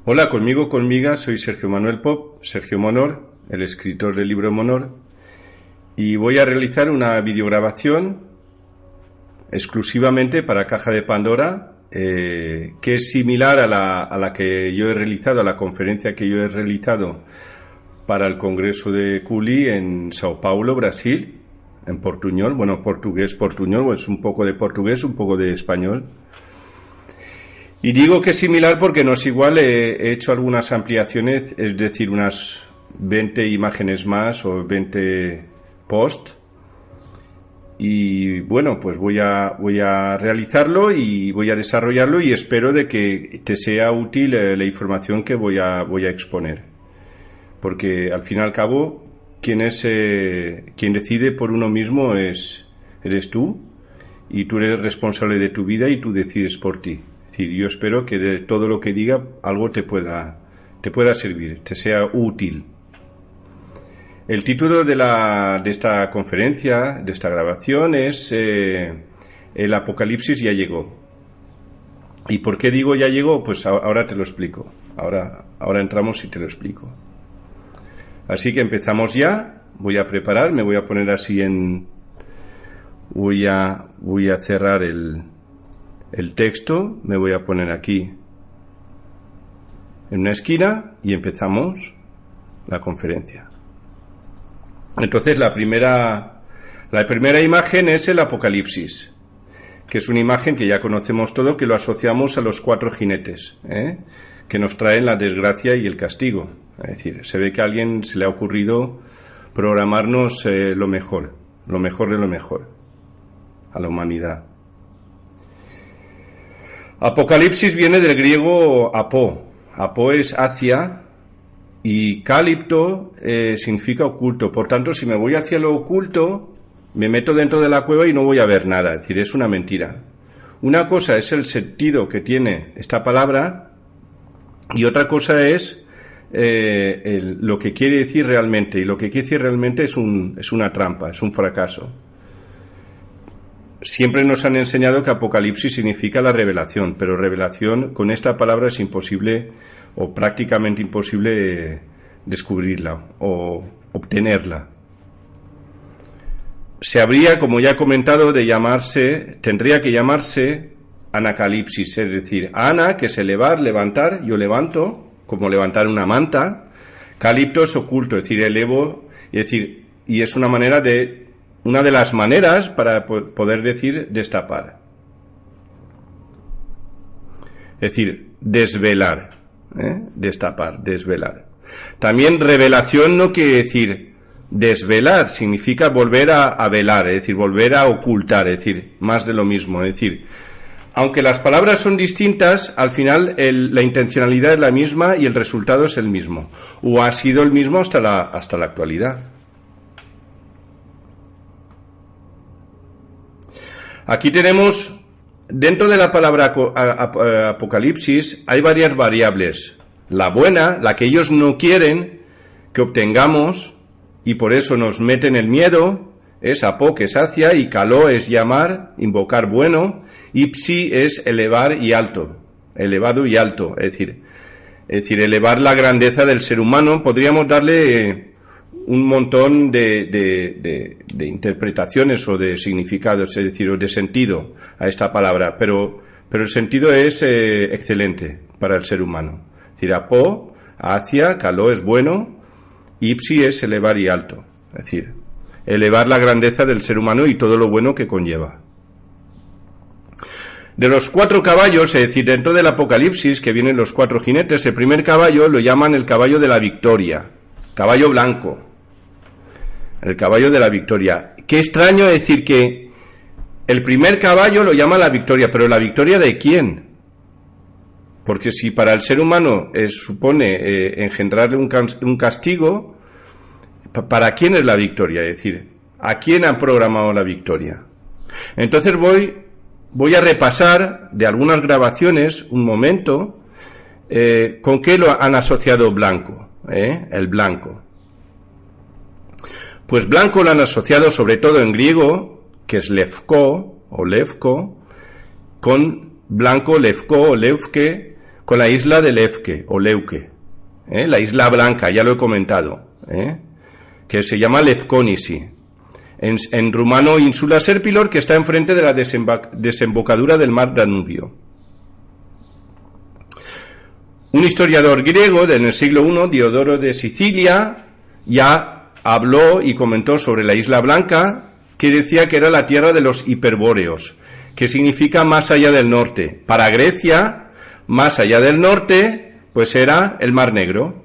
Hola, conmigo, soy Sergio Manuel Pop, Sergio Monor, el escritor del libro Monor, y voy a realizar una videograbación exclusivamente para Caja de Pandora, que es similar a la que yo he realizado, a la conferencia que yo he realizado para el Congreso de CULI en Sao Paulo, Brasil, en portuñol, portugués, es un poco de portugués, un poco de español. Y digo que es similar porque no es igual, he hecho algunas ampliaciones, es decir, unas 20 imágenes más o 20 post. Y bueno, pues voy a realizarlo y voy a desarrollarlo y espero de que te sea útil la información que voy a exponer. Porque al fin y al cabo, quien decide por uno mismo eres tú, y tú eres responsable de tu vida y tú decides por ti. Es decir, yo espero que de todo lo que diga algo te pueda servir, te sea útil. El título de esta conferencia, de esta grabación, es El Apocalipsis ya llegó. ¿Y por qué digo ya llegó? Pues ahora te lo explico. Ahora entramos y te lo explico. Así que empezamos ya. Voy a preparar, me voy a poner así voy a cerrar el texto, me voy a poner aquí en una esquina y empezamos la conferencia. Entonces la primera imagen es el Apocalipsis, que es una imagen que ya conocemos todo, que lo asociamos a los 4 jinetes, que nos traen la desgracia y el castigo. Es decir, se ve que a alguien se le ha ocurrido programarnos lo mejor de lo mejor a la humanidad. Apocalipsis viene del griego apo. Apo es hacia y calipto significa oculto. Por tanto, si me voy hacia lo oculto, me meto dentro de la cueva y no voy a ver nada. Es decir, es una mentira. Una cosa es el sentido que tiene esta palabra y otra cosa es lo que quiere decir realmente. Y lo que quiere decir realmente es una trampa, es un fracaso. Siempre nos han enseñado que Apocalipsis significa la revelación, pero revelación con esta palabra es imposible o prácticamente imposible descubrirla o obtenerla. Se habría, como ya he comentado, tendría que llamarse Anacalipsis, es decir, ana, que es elevar, levantar, yo levanto, como levantar una manta, calipto es oculto, es decir, elevo, y es una de las maneras para poder decir destapar. Es decir, desvelar, destapar, desvelar. También revelación no quiere decir desvelar, significa volver a velar, es decir, volver a ocultar, es decir, más de lo mismo. Es decir, aunque las palabras son distintas, al final la intencionalidad es la misma y el resultado es el mismo, o ha sido el mismo hasta la actualidad. Aquí tenemos, dentro de la palabra Apocalipsis, hay varias variables. La buena, la que ellos no quieren que obtengamos, y por eso nos meten el miedo, es apo, que es hacia, y caló es llamar, invocar bueno, y psi es elevar y alto, elevado y alto, es decir, elevar la grandeza del ser humano. Podríamos darle un montón de interpretaciones o de significados, es decir, o de sentido a esta palabra, pero el sentido es excelente para el ser humano. Es decir, apo, hacia, caló es bueno, ipsi es elevar y alto, es decir, elevar la grandeza del ser humano y todo lo bueno que conlleva. De los 4 caballos, es decir, dentro del Apocalipsis, que vienen los 4 jinetes, el primer caballo lo llaman el caballo de la victoria, caballo blanco. El caballo de la victoria. Qué extraño decir que el primer caballo lo llama la victoria, pero ¿la victoria de quién? Porque si para el ser humano supone engendrarle un castigo, ¿para quién es la victoria? Es decir, ¿a quién han programado la victoria? Entonces voy a repasar de algunas grabaciones un momento con qué lo han asociado blanco, el blanco. Pues blanco lo han asociado sobre todo en griego, que es levko o levko, con blanco, levko o levke, con la isla de Levke o Leuke, la isla blanca, ya lo he comentado, que se llama Lefkonisi. En rumano, Insula Serpilor, que está enfrente de la desembocadura del mar Danubio. Un historiador griego en el siglo I, Diodoro de Sicilia, ya habló y comentó sobre la Isla Blanca, que decía que era la tierra de los hiperbóreos, que significa más allá del norte. Para Grecia, más allá del norte, pues era el Mar Negro,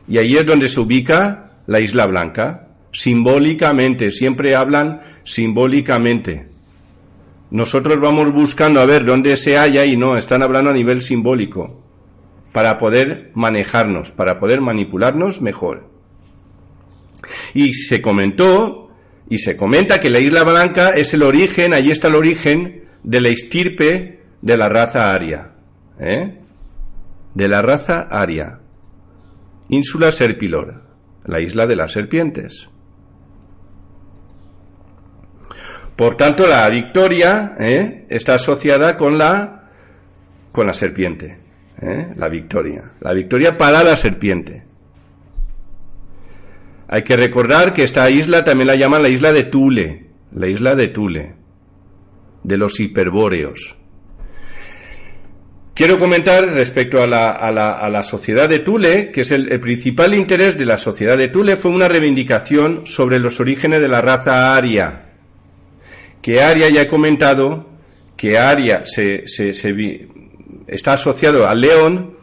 y ahí es donde se ubica la Isla Blanca. Simbólicamente, siempre hablan simbólicamente. Nosotros vamos buscando a ver dónde se halla y no, están hablando a nivel simbólico, para poder manejarnos, para poder manipularnos mejor. Y se comentó, y se comenta que la Isla Blanca es el origen, allí está el origen de la estirpe de la raza aria, de la raza aria. Insula Serpilor, la isla de las serpientes. Por tanto, la victoria está asociada con la serpiente, la victoria para la serpiente. Hay que recordar que esta isla también la llaman la isla de Thule, de los hiperbóreos. Quiero comentar respecto a la sociedad de Thule, que es el principal interés de la sociedad de Thule fue una reivindicación sobre los orígenes de la raza aria. Que Aria, ya he comentado, que Aria está asociado al león,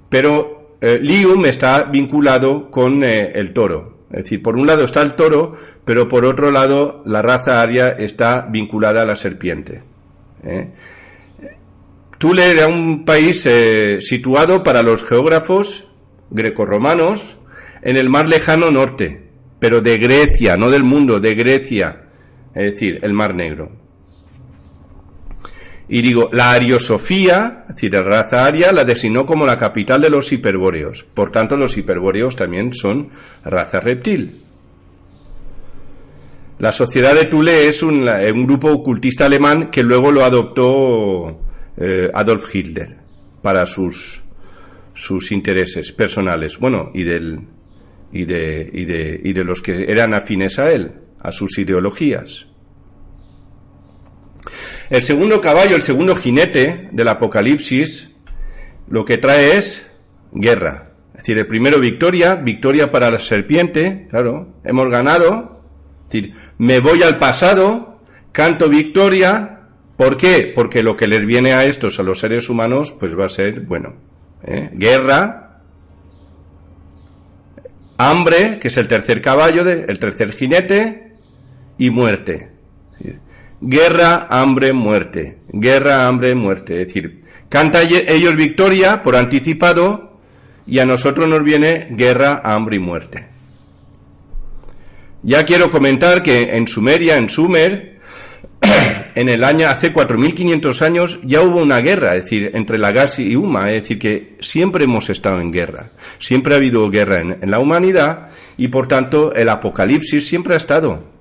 pero Lium está vinculado con el toro. Es decir, por un lado está el toro, pero por otro lado la raza aria está vinculada a la serpiente. Thule era un país situado para los geógrafos grecorromanos en el mar lejano norte, pero de Grecia, no del mundo, de Grecia. Es decir, el Mar Negro. Y digo, la ariosofía, es decir, la raza aria, la designó como la capital de los hiperbóreos. Por tanto, los hiperbóreos también son raza reptil. La sociedad de Thule es un grupo ocultista alemán que luego lo adoptó Adolf Hitler para sus intereses personales. Bueno, y de los que eran afines a él, a sus ideologías. El segundo caballo, el segundo jinete del Apocalipsis, lo que trae es guerra. Es decir, el primero victoria para la serpiente, claro, hemos ganado. Es decir, me voy al pasado, canto victoria. ¿Por qué? Porque lo que les viene a estos, a los seres humanos, pues va a ser, bueno, guerra, hambre, que es el tercer caballo, el tercer jinete, y muerte. Guerra, hambre, muerte. Guerra, hambre, muerte. Es decir, canta ellos victoria por anticipado y a nosotros nos viene guerra, hambre y muerte. Ya quiero comentar que en Sumer, en el año, hace 4.500 años, ya hubo una guerra, es decir, entre Lagash y Uma, es decir, que siempre hemos estado en guerra. Siempre ha habido guerra en la humanidad y, por tanto, el Apocalipsis siempre ha estado.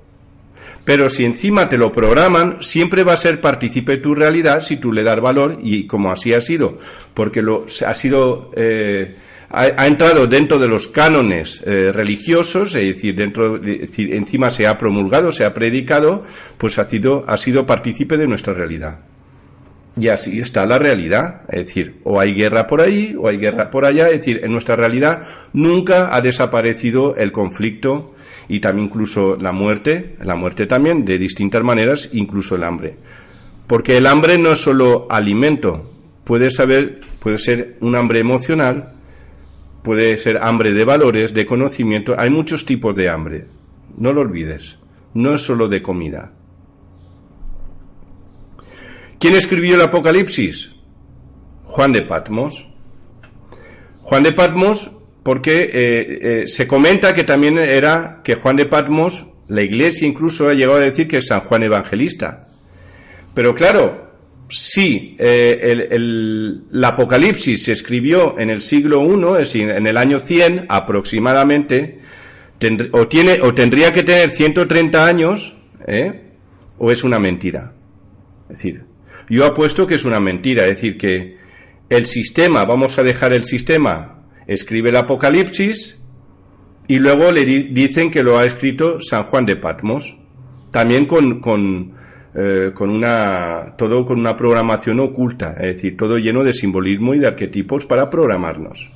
Pero si encima te lo programan, siempre va a ser partícipe de tu realidad si tú le das valor, y como así ha sido, porque ha entrado dentro de los cánones religiosos, es decir, encima se ha promulgado, se ha predicado, pues ha sido partícipe de nuestra realidad. Y así está la realidad, es decir, o hay guerra por ahí, o hay guerra por allá, es decir, en nuestra realidad nunca ha desaparecido el conflicto y también incluso la muerte también, de distintas maneras, incluso el hambre. Porque el hambre no es solo alimento, puede ser un hambre emocional, puede ser hambre de valores, de conocimiento, hay muchos tipos de hambre, no lo olvides, no es solo de comida. ¿Quién escribió el Apocalipsis? Juan de Patmos. Juan de Patmos, porque se comenta que también que Juan de Patmos, la Iglesia incluso ha llegado a decir que es San Juan Evangelista. Pero claro, si el Apocalipsis se escribió en el siglo I, es decir, en el año 100 aproximadamente, tendría que tener 130 años, o es una mentira. Es decir, yo apuesto que es una mentira, es decir, que el sistema, vamos a dejar el sistema, escribe el Apocalipsis y luego le dicen que lo ha escrito San Juan de Patmos, también con una programación oculta, es decir, todo lleno de simbolismo y de arquetipos para programarnos.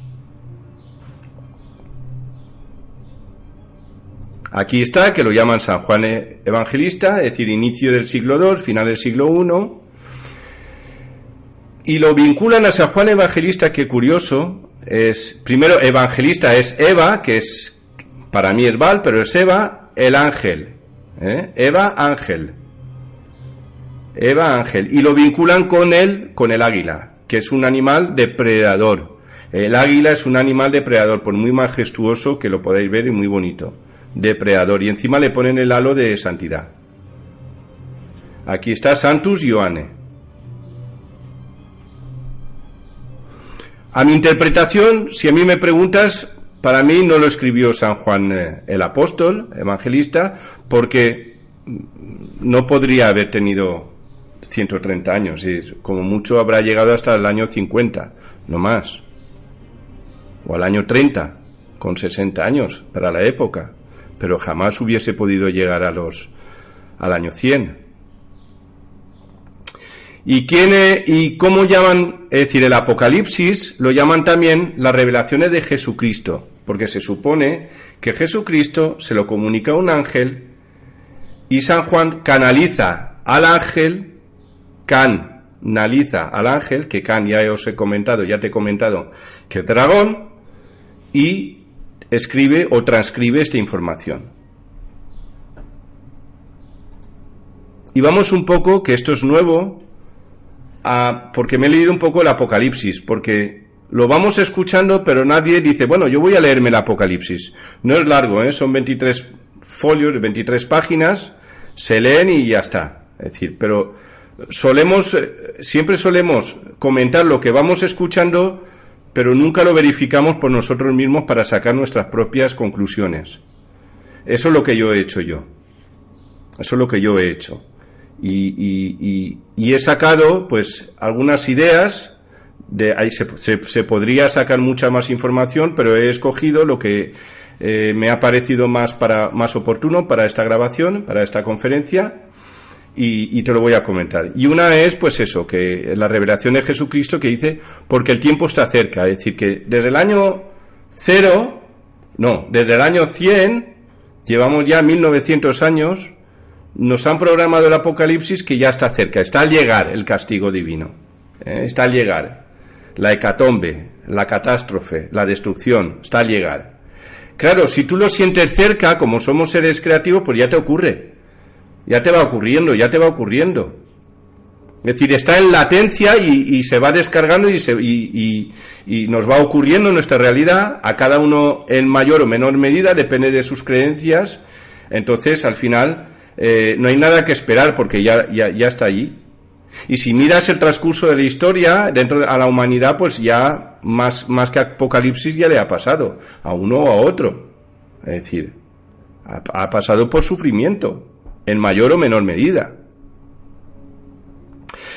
Aquí está, que lo llaman San Juan Evangelista, es decir, inicio del siglo II, final del siglo I, y lo vinculan a San Juan Evangelista, que curioso, primero evangelista es Eva, que es, para mí es Val, pero es Eva, el ángel, Eva ángel, y lo vinculan con el águila, que es un animal depredador. El águila es un animal depredador, por muy majestuoso que lo podáis ver y muy bonito. Depredador, y encima le ponen el halo de santidad. Aquí está Santus Ioanne. A mi interpretación, si a mí me preguntas, para mí no lo escribió San Juan el apóstol, evangelista, porque no podría haber tenido 130 años, y como mucho habrá llegado hasta el año 50, no más, o al año 30, con 60 años para la época, pero jamás hubiese podido llegar al año 100. ¿Y cómo llaman? Es decir, el Apocalipsis lo llaman también las revelaciones de Jesucristo, porque se supone que Jesucristo se lo comunica a un ángel y San Juan canaliza al ángel, que Can ya te he comentado que es dragón, y escribe o transcribe esta información. Y vamos un poco, que esto es nuevo, porque me he leído un poco el Apocalipsis, porque lo vamos escuchando, pero nadie dice, bueno, yo voy a leerme el Apocalipsis. No es largo, son 23 folios, 23 páginas, se leen y ya está. Es decir, pero siempre solemos comentar lo que vamos escuchando, pero nunca lo verificamos por nosotros mismos para sacar nuestras propias conclusiones. Eso es lo que yo he hecho Y he sacado, pues, algunas ideas, de ahí se podría sacar mucha más información, pero he escogido lo que me ha parecido más oportuno para esta grabación, para esta conferencia, y te lo voy a comentar. Y una es, pues eso, que la revelación de Jesucristo, que dice, porque el tiempo está cerca, es decir, que desde el año 100, llevamos ya 1900 años, nos han programado el Apocalipsis, que ya está cerca, está al llegar el castigo divino, está al llegar la hecatombe, la catástrofe, la destrucción, está al llegar. Claro, si tú lo sientes cerca, como somos seres creativos, pues ya te ocurre. Ya te va ocurriendo. Es decir, está en latencia y se va descargando y nos va ocurriendo en nuestra realidad, a cada uno en mayor o menor medida, depende de sus creencias. Entonces, al final, no hay nada que esperar porque ya está allí. Y si miras el transcurso de la historia a la humanidad, pues ya más que Apocalipsis ya le ha pasado a uno o a otro. Es decir, ha pasado por sufrimiento, en mayor o menor medida.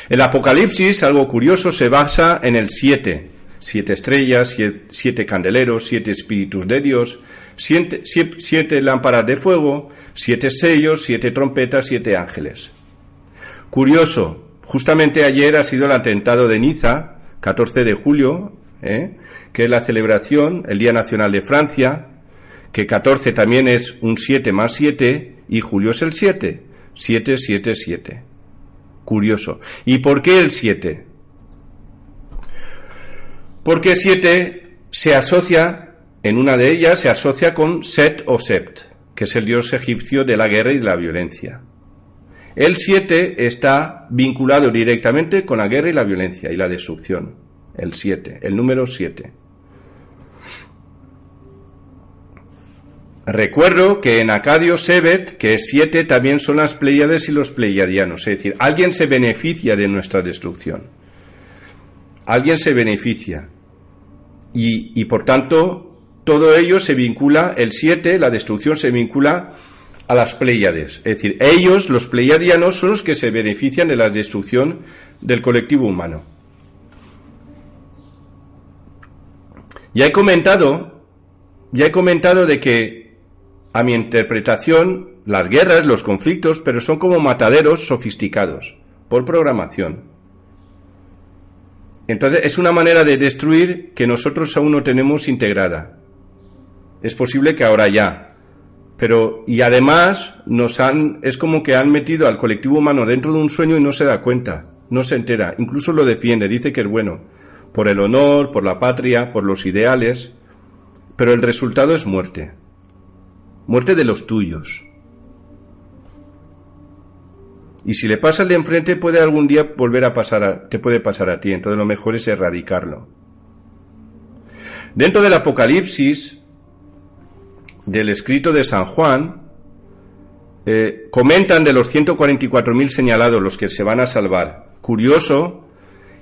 El Apocalipsis, algo curioso, se basa en el 7 estrellas, 7 candeleros, 7 espíritus de Dios, 7 lámparas de fuego, 7 sellos, 7 trompetas, 7 ángeles. Curioso, justamente ayer ha sido el atentado de Niza, 14 de julio, que es la celebración, el Día Nacional de Francia, que 14 también es un 7 más 7, y julio es el 7, 7, 7, 7. Curioso. ¿Y por qué el 7? Porque 7 se asocia, en una de ellas se asocia con Set o Sept, que es el dios egipcio de la guerra y de la violencia. El 7 está vinculado directamente con la guerra y la violencia y la destrucción. El 7, el número 7. Recuerdo que en Acadio Sebet, que es 7, también son las Pléyades y los pleiadianos. Es decir, alguien se beneficia de nuestra destrucción. Alguien se beneficia. Y por tanto, todo ello se vincula, el 7, la destrucción se vincula a las Pléyades. Es decir, ellos, los pleiadianos, son los que se benefician de la destrucción del colectivo humano. Ya he comentado de que, a mi interpretación, las guerras, los conflictos, pero son como mataderos sofisticados, por programación. Entonces, es una manera de destruir que nosotros aún no tenemos integrada. Es posible que ahora ya. Pero, y además, es como que han metido al colectivo humano dentro de un sueño y no se da cuenta, no se entera, incluso lo defiende, dice que es bueno, por el honor, por la patria, por los ideales, pero el resultado es muerte. Muerte de los tuyos. Y si le pasa al de enfrente, puede algún día volver a pasar, te puede pasar a ti. Entonces lo mejor es erradicarlo. Dentro del Apocalipsis, del escrito de San Juan, comentan de los 144.000 señalados, los que se van a salvar. Curioso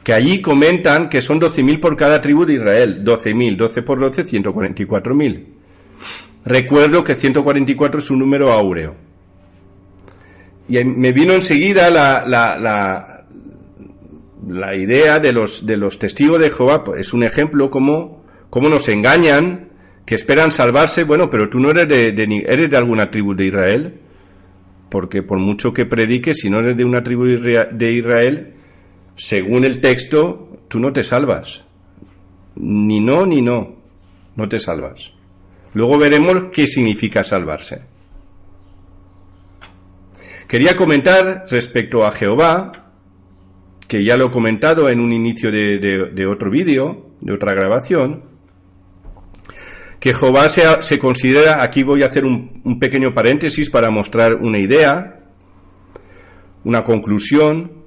que allí comentan que son 12.000 por cada tribu de Israel. 12.000, 12 por 12, 144.000. Recuerdo que 144 es un número áureo. Y me vino enseguida la idea de los testigos de Jehová. Es un ejemplo cómo nos engañan, que esperan salvarse. Bueno, pero tú no eres eres de alguna tribu de Israel, porque por mucho que prediques, si no eres de una tribu de Israel, según el texto, tú no te salvas. Ni no te salvas. Luego veremos qué significa salvarse. Quería comentar respecto a Jehová, que ya lo he comentado en un inicio de otro vídeo, de otra grabación, que Jehová se considera, aquí voy a hacer un pequeño paréntesis para mostrar una idea, una conclusión.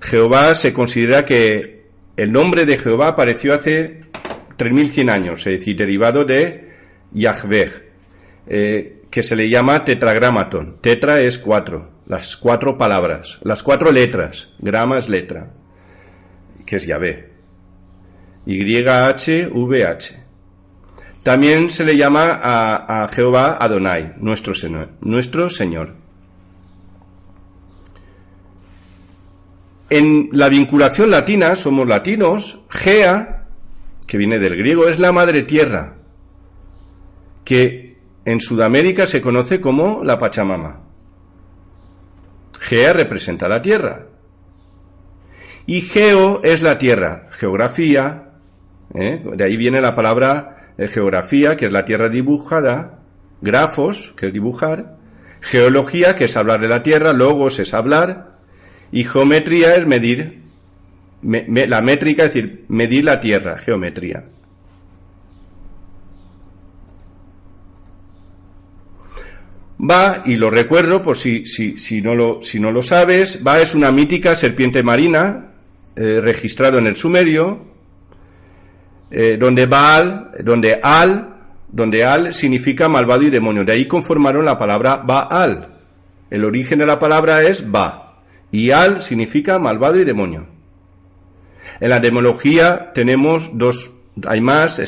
Jehová se considera que el nombre de Jehová apareció hace 3.100 años, es decir, derivado de Yahvé, que se le llama tetragramaton. Tetra es 4, las 4 palabras, las 4 letras, grama es letra, que es Yahvé. YHVH. También se le llama a Jehová Adonai, nuestro Señor. En la vinculación latina, somos latinos, Gea, que viene del griego, es la madre tierra, que en Sudamérica se conoce como la Pachamama. Gea representa la tierra. Y Geo es la tierra, geografía, de ahí viene la palabra geografía, que es la tierra dibujada, grafos, que es dibujar, geología, que es hablar de la tierra, logos es hablar, y geometría es medir, la métrica, es decir, medir la tierra, geometría. Va, y lo recuerdo por si no lo sabes, Va es una mítica serpiente marina registrado en el Sumerio, donde Al significa malvado y demonio. De ahí conformaron la palabra Baal. El origen de la palabra es Ba, y Al significa malvado y demonio. En la demología tenemos dos. Hay más,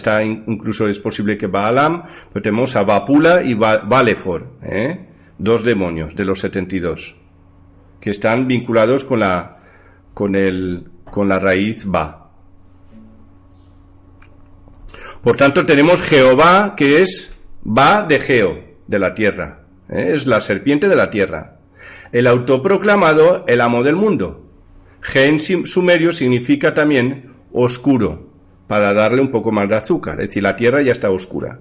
incluso es posible que Baalam, pero tenemos a Bapula y Balefor, dos demonios de los 72, que están vinculados con la raíz Ba. Por tanto, tenemos Jehová, que es Ba de Geo, de la tierra, es la serpiente de la tierra. El autoproclamado, el amo del mundo. Ge en sumerio significa también oscuro, para darle un poco más de azúcar, es decir, la tierra ya está oscura.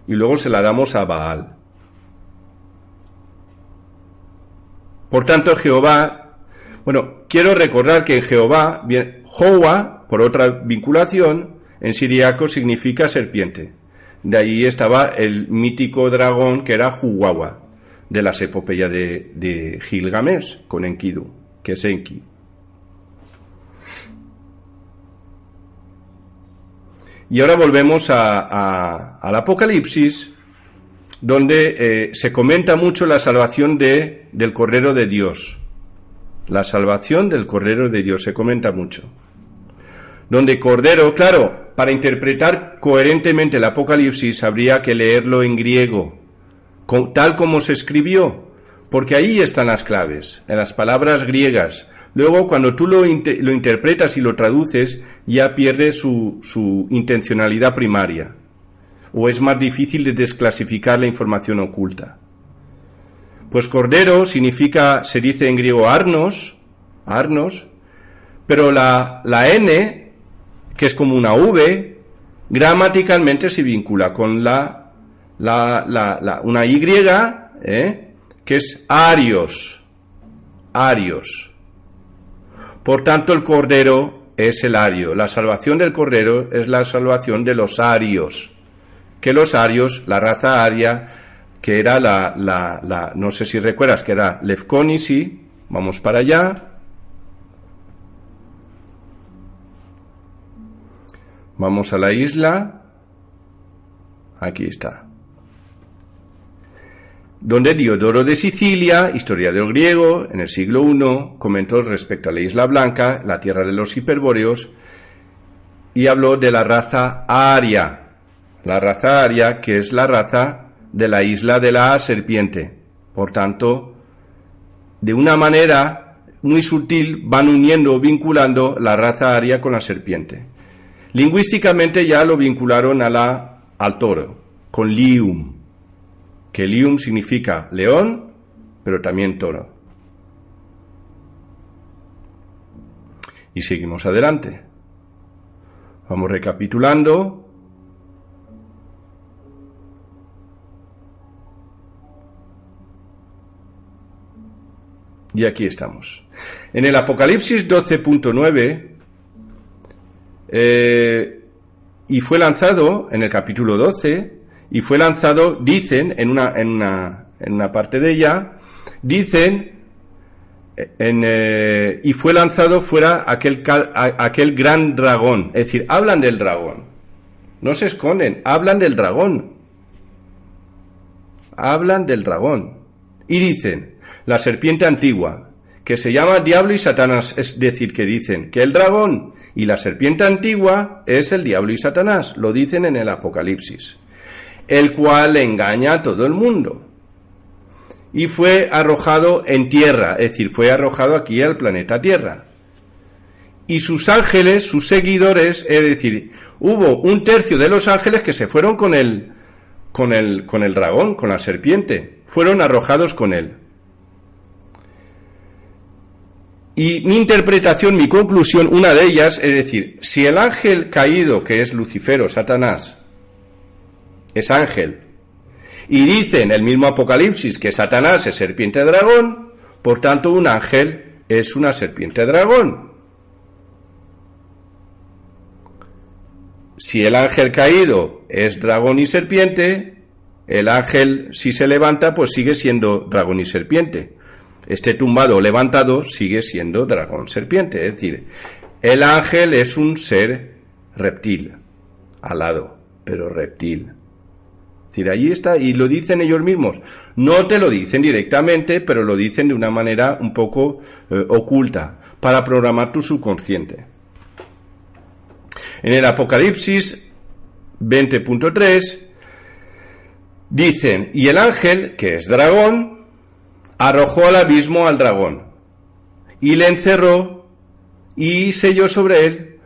Y luego se la damos a Baal. Por tanto, Jehová, quiero recordar que en Jehová, Jehová, por otra vinculación, en siríaco significa serpiente. De ahí estaba el mítico dragón que era Huwawa, de las epopeyas de Gilgamesh, con Enkidu, que es Enki. Y ahora volvemos al Apocalipsis, donde se comenta mucho la salvación del Cordero de Dios. La salvación del Cordero de Dios se comenta mucho. Donde Cordero, claro, para interpretar coherentemente el Apocalipsis habría que leerlo en griego, tal como se escribió, porque ahí están las claves, en las palabras griegas. luego cuando tú lo interpretas y lo traduces, ya pierde su intencionalidad primaria, o es más difícil de desclasificar la información oculta. Pues cordero significa, se dice en griego arnos, pero la N, que es como una V, gramaticalmente se vincula con una Y, que es arios. Por tanto, el cordero es el ario. La salvación del cordero es la salvación de los arios. Que los arios, la raza aria, que era no sé si recuerdas, que era Lefkonisi, vamos para allá. Vamos a la isla. Aquí está. Donde Diodoro de Sicilia, historiador griego, en el siglo I, comentó respecto a la Isla Blanca, la tierra de los hiperbóreos, y habló de la raza aria. La raza aria, que es la raza de la isla de la serpiente. Por tanto, de una manera muy sutil van uniendo o vinculando la raza aria con la serpiente. Lingüísticamente ya lo vincularon al toro, con lium, que lium significa león, pero también toro. Y seguimos adelante. Vamos recapitulando. Y aquí estamos. En el Apocalipsis 12.9, y fue lanzado, en el capítulo 12, y fue lanzado, dicen, en una parte de ella, dicen, y fue lanzado fuera aquel gran dragón. Es decir, hablan del dragón. No se esconden, hablan del dragón. Hablan del dragón. Y dicen, la serpiente antigua, que se llama Diablo y Satanás, es decir, que dicen que el dragón y la serpiente antigua es el Diablo y Satanás, lo dicen en el Apocalipsis, el cual engaña a todo el mundo. Y fue arrojado en tierra, es decir, fue arrojado aquí al planeta Tierra. Y sus ángeles, sus seguidores, es decir, hubo un tercio de los ángeles que se fueron con el dragón, con la serpiente, fueron arrojados con él. Y mi interpretación, mi conclusión, una de ellas, es decir, si el ángel caído, que es Lucifer o Satanás, es ángel, y dicen el mismo Apocalipsis que Satanás es serpiente dragón, por tanto un ángel es una serpiente dragón. Si el ángel caído es dragón y serpiente, el ángel, si se levanta, pues sigue siendo dragón y serpiente. Este tumbado o levantado sigue siendo dragón serpiente. Es decir, el ángel es un ser reptil, alado, pero reptil. Es decir, allí está, y lo dicen ellos mismos. No te lo dicen directamente, pero lo dicen de una manera un poco oculta, para programar tu subconsciente. En el Apocalipsis 20.3 dicen, y el ángel, que es dragón, arrojó al abismo al dragón, y le encerró, y selló sobre él,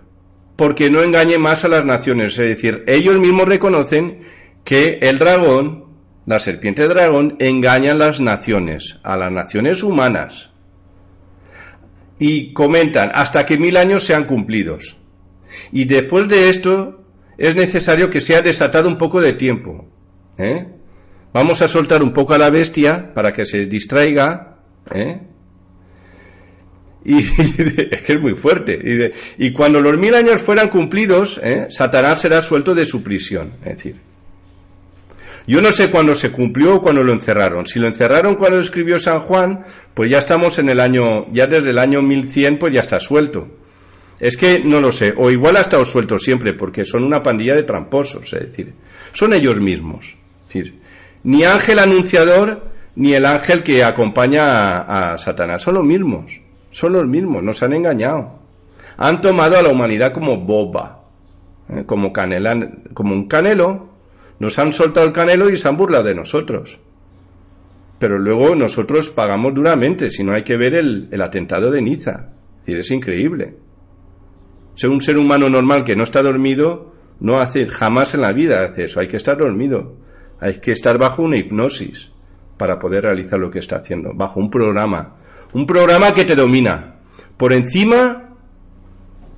porque no engañe más a las naciones. Es decir, ellos mismos reconocen que el dragón, la serpiente dragón, engaña a las naciones humanas. Y comentan, hasta que 1000 años sean cumplidos. Y después de esto, es necesario que sea desatado un poco de tiempo. Vamos a soltar un poco a la bestia para que se distraiga, y es que es muy fuerte. Y cuando los 1000 años fueran cumplidos, Satanás será suelto de su prisión. Es decir, yo no sé cuándo se cumplió o cuándo lo encerraron. Si lo encerraron cuando escribió San Juan, pues ya estamos en el año, ya desde el año 1100, pues ya está suelto. Es que no lo sé, o igual ha estado suelto siempre, porque son una pandilla de tramposos, es decir, son ellos mismos. Es decir, ni ángel anunciador, ni el ángel que acompaña a Satanás, son los mismos, nos han engañado. Han tomado a la humanidad como boba, como un canelo, nos han soltado el canelo y se han burlado de nosotros. Pero luego nosotros pagamos duramente, si no hay que ver el atentado de Niza. decir, es increíble. Ser un ser humano normal que no está dormido no hace jamás en la vida hace eso. Hay que estar dormido. Hay que estar bajo una hipnosis para poder realizar lo que está haciendo. Bajo un programa. Un programa que te domina. Por encima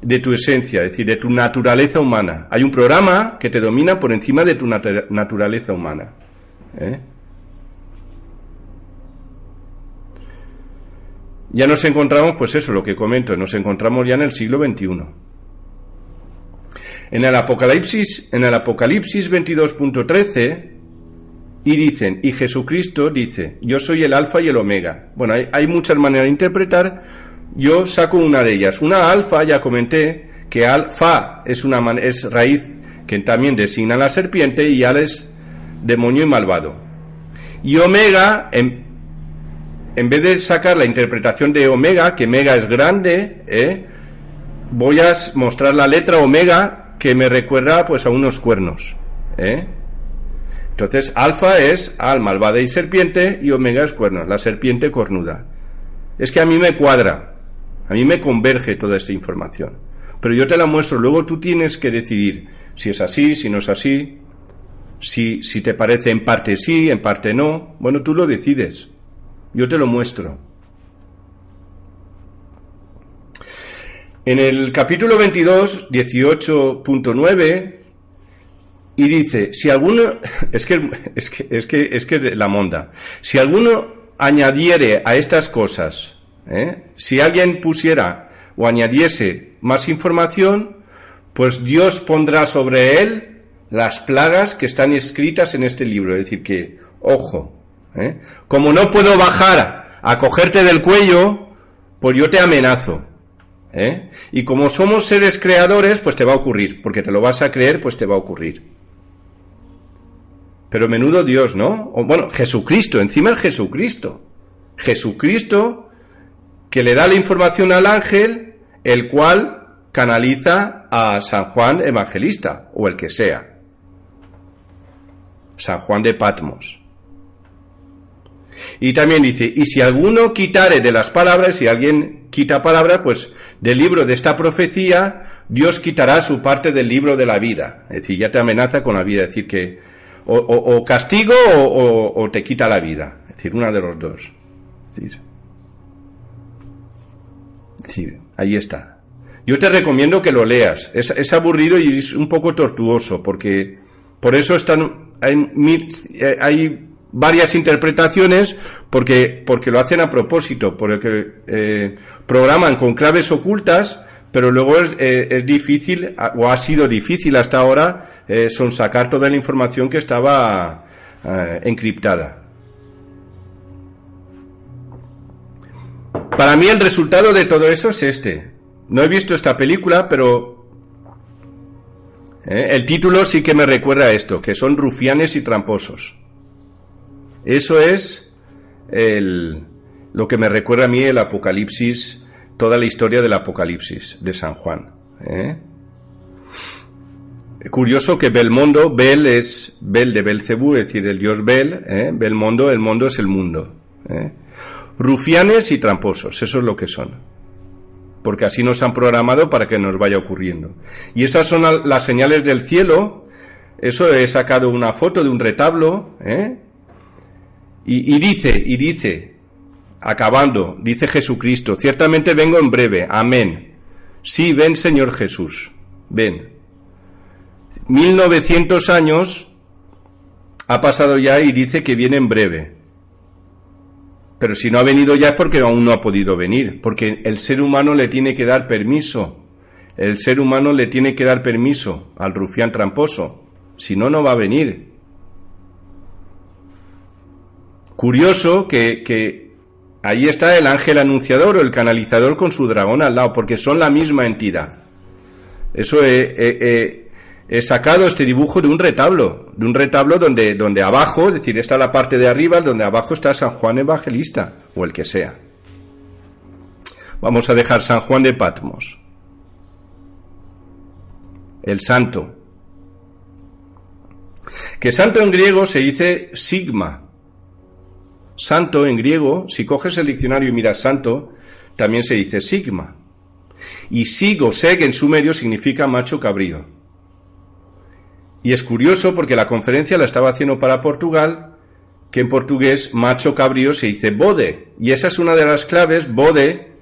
de tu esencia, es decir, de tu naturaleza humana. Hay un programa que te domina por encima de tu naturaleza humana. Ya nos encontramos, pues eso, lo que comento, nos encontramos ya en el siglo XXI. En el Apocalipsis 22.13, y dicen, y Jesucristo dice, yo soy el alfa y el omega. Bueno, hay muchas maneras de interpretar, yo saco una de ellas. Una alfa, ya comenté, que alfa es raíz que también designa a la serpiente, y al es demonio y malvado. Y omega, en vez de sacar la interpretación de omega, que mega es grande, voy a mostrar la letra omega, que me recuerda pues a unos cuernos. Entonces, alfa es al, malvada y serpiente, y omega es cuernos, la serpiente cornuda. Es que a mí me cuadra, a mí me converge toda esta información. Pero yo te la muestro, luego tú tienes que decidir si es así, si no es así, si te parece en parte sí, en parte no. Bueno, tú lo decides. Yo te lo muestro. En el capítulo 22, 18.9, y dice, si alguno, es que la monda, si alguno añadiere a estas cosas, si alguien pusiera o añadiese más información, pues Dios pondrá sobre él las plagas que están escritas en este libro. Es decir, que, ojo, como no puedo bajar a cogerte del cuello, pues yo te amenazo. Y como somos seres creadores, pues te va a ocurrir, porque te lo vas a creer, pues te va a ocurrir. Pero menudo Dios, ¿no? O, bueno, Jesucristo, encima el Jesucristo que le da la información al ángel, el cual canaliza a San Juan Evangelista, o el que sea, San Juan de Patmos. Y también dice, y si alguno quitare de las palabras, si alguien quita palabras, pues del libro de esta profecía, Dios quitará su parte del libro de la vida. Es decir, ya te amenaza con la vida, es decir, que o castigo o te quita la vida. Es decir, una de los dos. Es decir, ahí está. Yo te recomiendo que lo leas. Es aburrido y es un poco tortuoso, porque por eso hay varias interpretaciones, porque lo hacen a propósito, porque programan con claves ocultas, pero luego es difícil, o ha sido difícil hasta ahora, sonsacar toda la información que estaba encriptada. Para mí el resultado de todo eso es este. No he visto esta película, pero el título sí que me recuerda a esto, que son rufianes y tramposos. Eso es lo que me recuerda a mí el Apocalipsis, toda la historia del Apocalipsis de San Juan. Curioso que Belmondo, Bel es Bel de Belcebú, es decir, el dios Bel, Belmondo, el mundo es el mundo. Rufianes y tramposos, eso es lo que son. Porque así nos han programado para que nos vaya ocurriendo. Y esas son las señales del cielo. Eso he sacado una foto de un retablo, Y dice, acabando, dice Jesucristo, ciertamente vengo en breve, amén. Sí, ven Señor Jesús, ven. 1900 años ha pasado ya y dice que viene en breve. Pero si no ha venido ya es porque aún no ha podido venir, porque el ser humano le tiene que dar permiso. El ser humano le tiene que dar permiso al rufián tramposo, si no, no va a venir. Curioso que ahí está el ángel anunciador o el canalizador con su dragón al lado, porque son la misma entidad. Eso he sacado este dibujo de un retablo donde abajo, es decir, está la parte de arriba, donde abajo está San Juan Evangelista, o el que sea. Vamos a dejar San Juan de Patmos, el santo. Que santo en griego se dice sigma. Santo en griego, si coges el diccionario y miras santo, también se dice sigma. Y Sig o Seg en sumerio significa macho cabrío. Y es curioso porque la conferencia la estaba haciendo para Portugal, que en portugués macho cabrío se dice bode. Y esa es una de las claves, bode,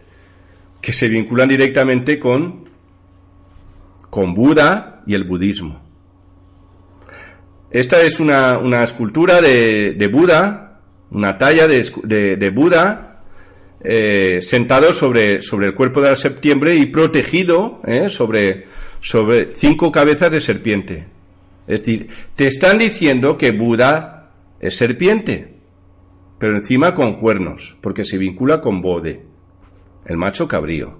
que se vinculan directamente con Buda y el budismo. Esta es una escultura de Buda, una talla de Buda, sentado sobre el cuerpo de la serpiente y protegido sobre 5 cabezas de serpiente. Es decir, te están diciendo que Buda es serpiente, pero encima con cuernos, porque se vincula con Bode, el macho cabrío,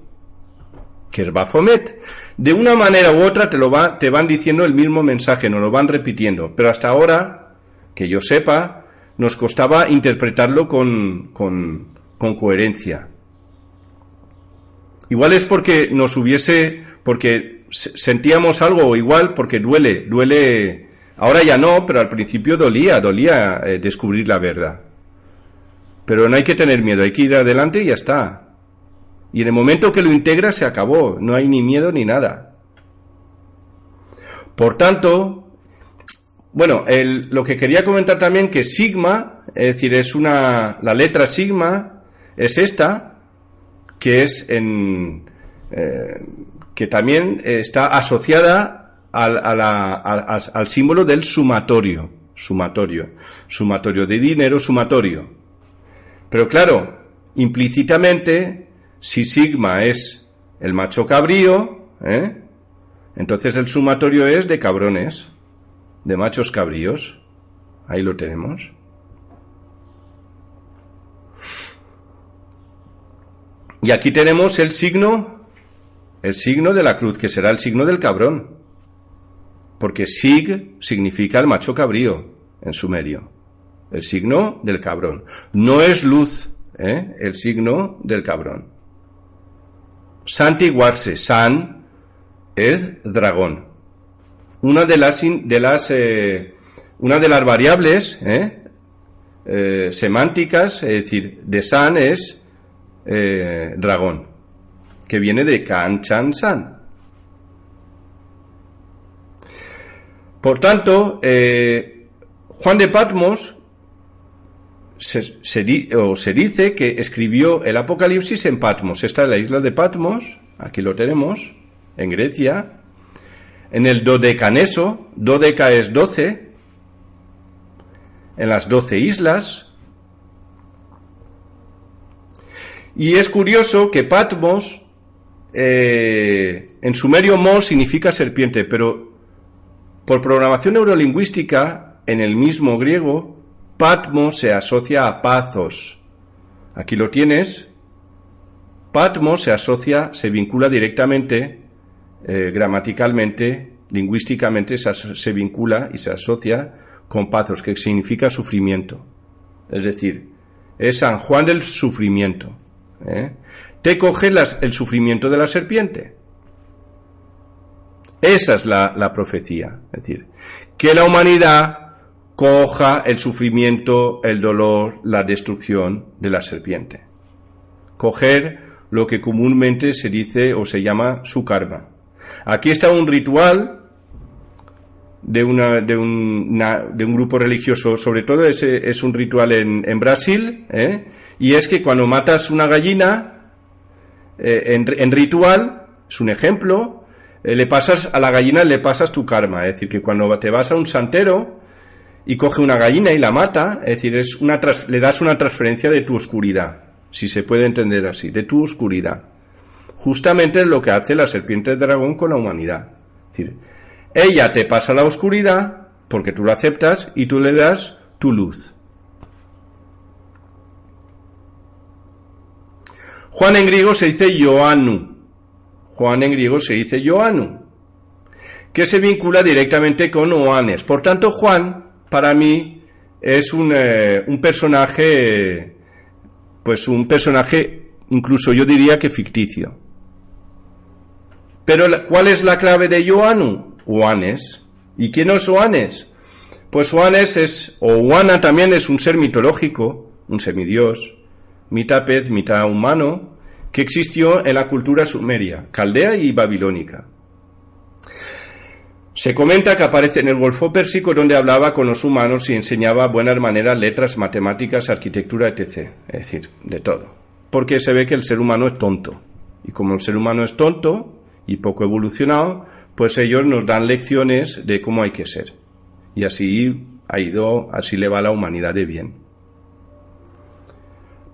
que es Baphomet. De una manera u otra te van diciendo el mismo mensaje, nos lo van repitiendo, pero hasta ahora, que yo sepa, nos costaba interpretarlo con coherencia. Igual es porque porque sentíamos algo igual, porque duele, ahora ya no, pero al principio dolía descubrir la verdad. Pero no hay que tener miedo, hay que ir adelante y ya está. Y en el momento que lo integra se acabó, no hay ni miedo ni nada. Por tanto, bueno, lo que quería comentar también que sigma, es decir, la letra sigma es esta, que es que también está asociada al símbolo del sumatorio de dinero, sumatorio. Pero claro, implícitamente, si sigma es el macho cabrío, entonces el sumatorio es de cabrones, de machos cabríos. Ahí lo tenemos. Y aquí tenemos el signo de la cruz, que será el signo del cabrón. Porque sig significa el macho cabrío en sumerio. El signo del cabrón. No es luz, el signo del cabrón. Santiguarse, san es dragón. Una de las variables semánticas, es decir, de san es dragón, que viene de Kan Chan San. Por tanto, Juan de Patmos se dice que escribió el Apocalipsis en Patmos. Esta es la isla de Patmos, aquí lo tenemos, en Grecia, en el Dodecaneso. Dodeca es 12, en las 12 islas. Y es curioso que Patmos, en sumerio mos significa serpiente, pero por programación neurolingüística, en el mismo griego, Patmos se asocia a Pathos. Aquí lo tienes. Patmos se vincula directamente, gramaticalmente, lingüísticamente, se vincula y se asocia con Pathos, que significa sufrimiento. Es decir, es San Juan del sufrimiento. Te coge el sufrimiento de la serpiente. Esa es la profecía. Es decir, que la humanidad coja el sufrimiento, el dolor, la destrucción de la serpiente. Coger lo que comúnmente se dice o se llama su karma. Aquí está un ritual de un grupo religioso, sobre todo es un ritual en Brasil, y es que cuando matas una gallina, en ritual, es un ejemplo, a la gallina le pasas tu karma, es decir, que cuando te vas a un santero y coge una gallina y la mata, es decir, le das una transferencia de tu oscuridad, si se puede entender así, de tu oscuridad. Justamente es lo que hace la serpiente de dragón con la humanidad. Es decir, ella te pasa la oscuridad porque tú la aceptas y tú le das tu luz. Juan en griego se dice Ioannu. Juan en griego se dice Ioannu, que se vincula directamente con Oanes. Por tanto, Juan, para mí, es un personaje, incluso yo diría que ficticio. Pero, ¿cuál es la clave de Ioannu? Oanes. ¿Y quién es Oanes? Pues Oanes Oana también es un ser mitológico, un semidios, mitad pez, mitad humano, que existió en la cultura sumeria, caldea y babilónica. Se comenta que aparece en el Golfo Pérsico, donde hablaba con los humanos y enseñaba buenas maneras, letras, matemáticas, arquitectura, etc. Es decir, de todo. Porque se ve que el ser humano es tonto. Y como el ser humano es tonto y poco evolucionado, pues ellos nos dan lecciones de cómo hay que ser. Y así así le va a la humanidad de bien.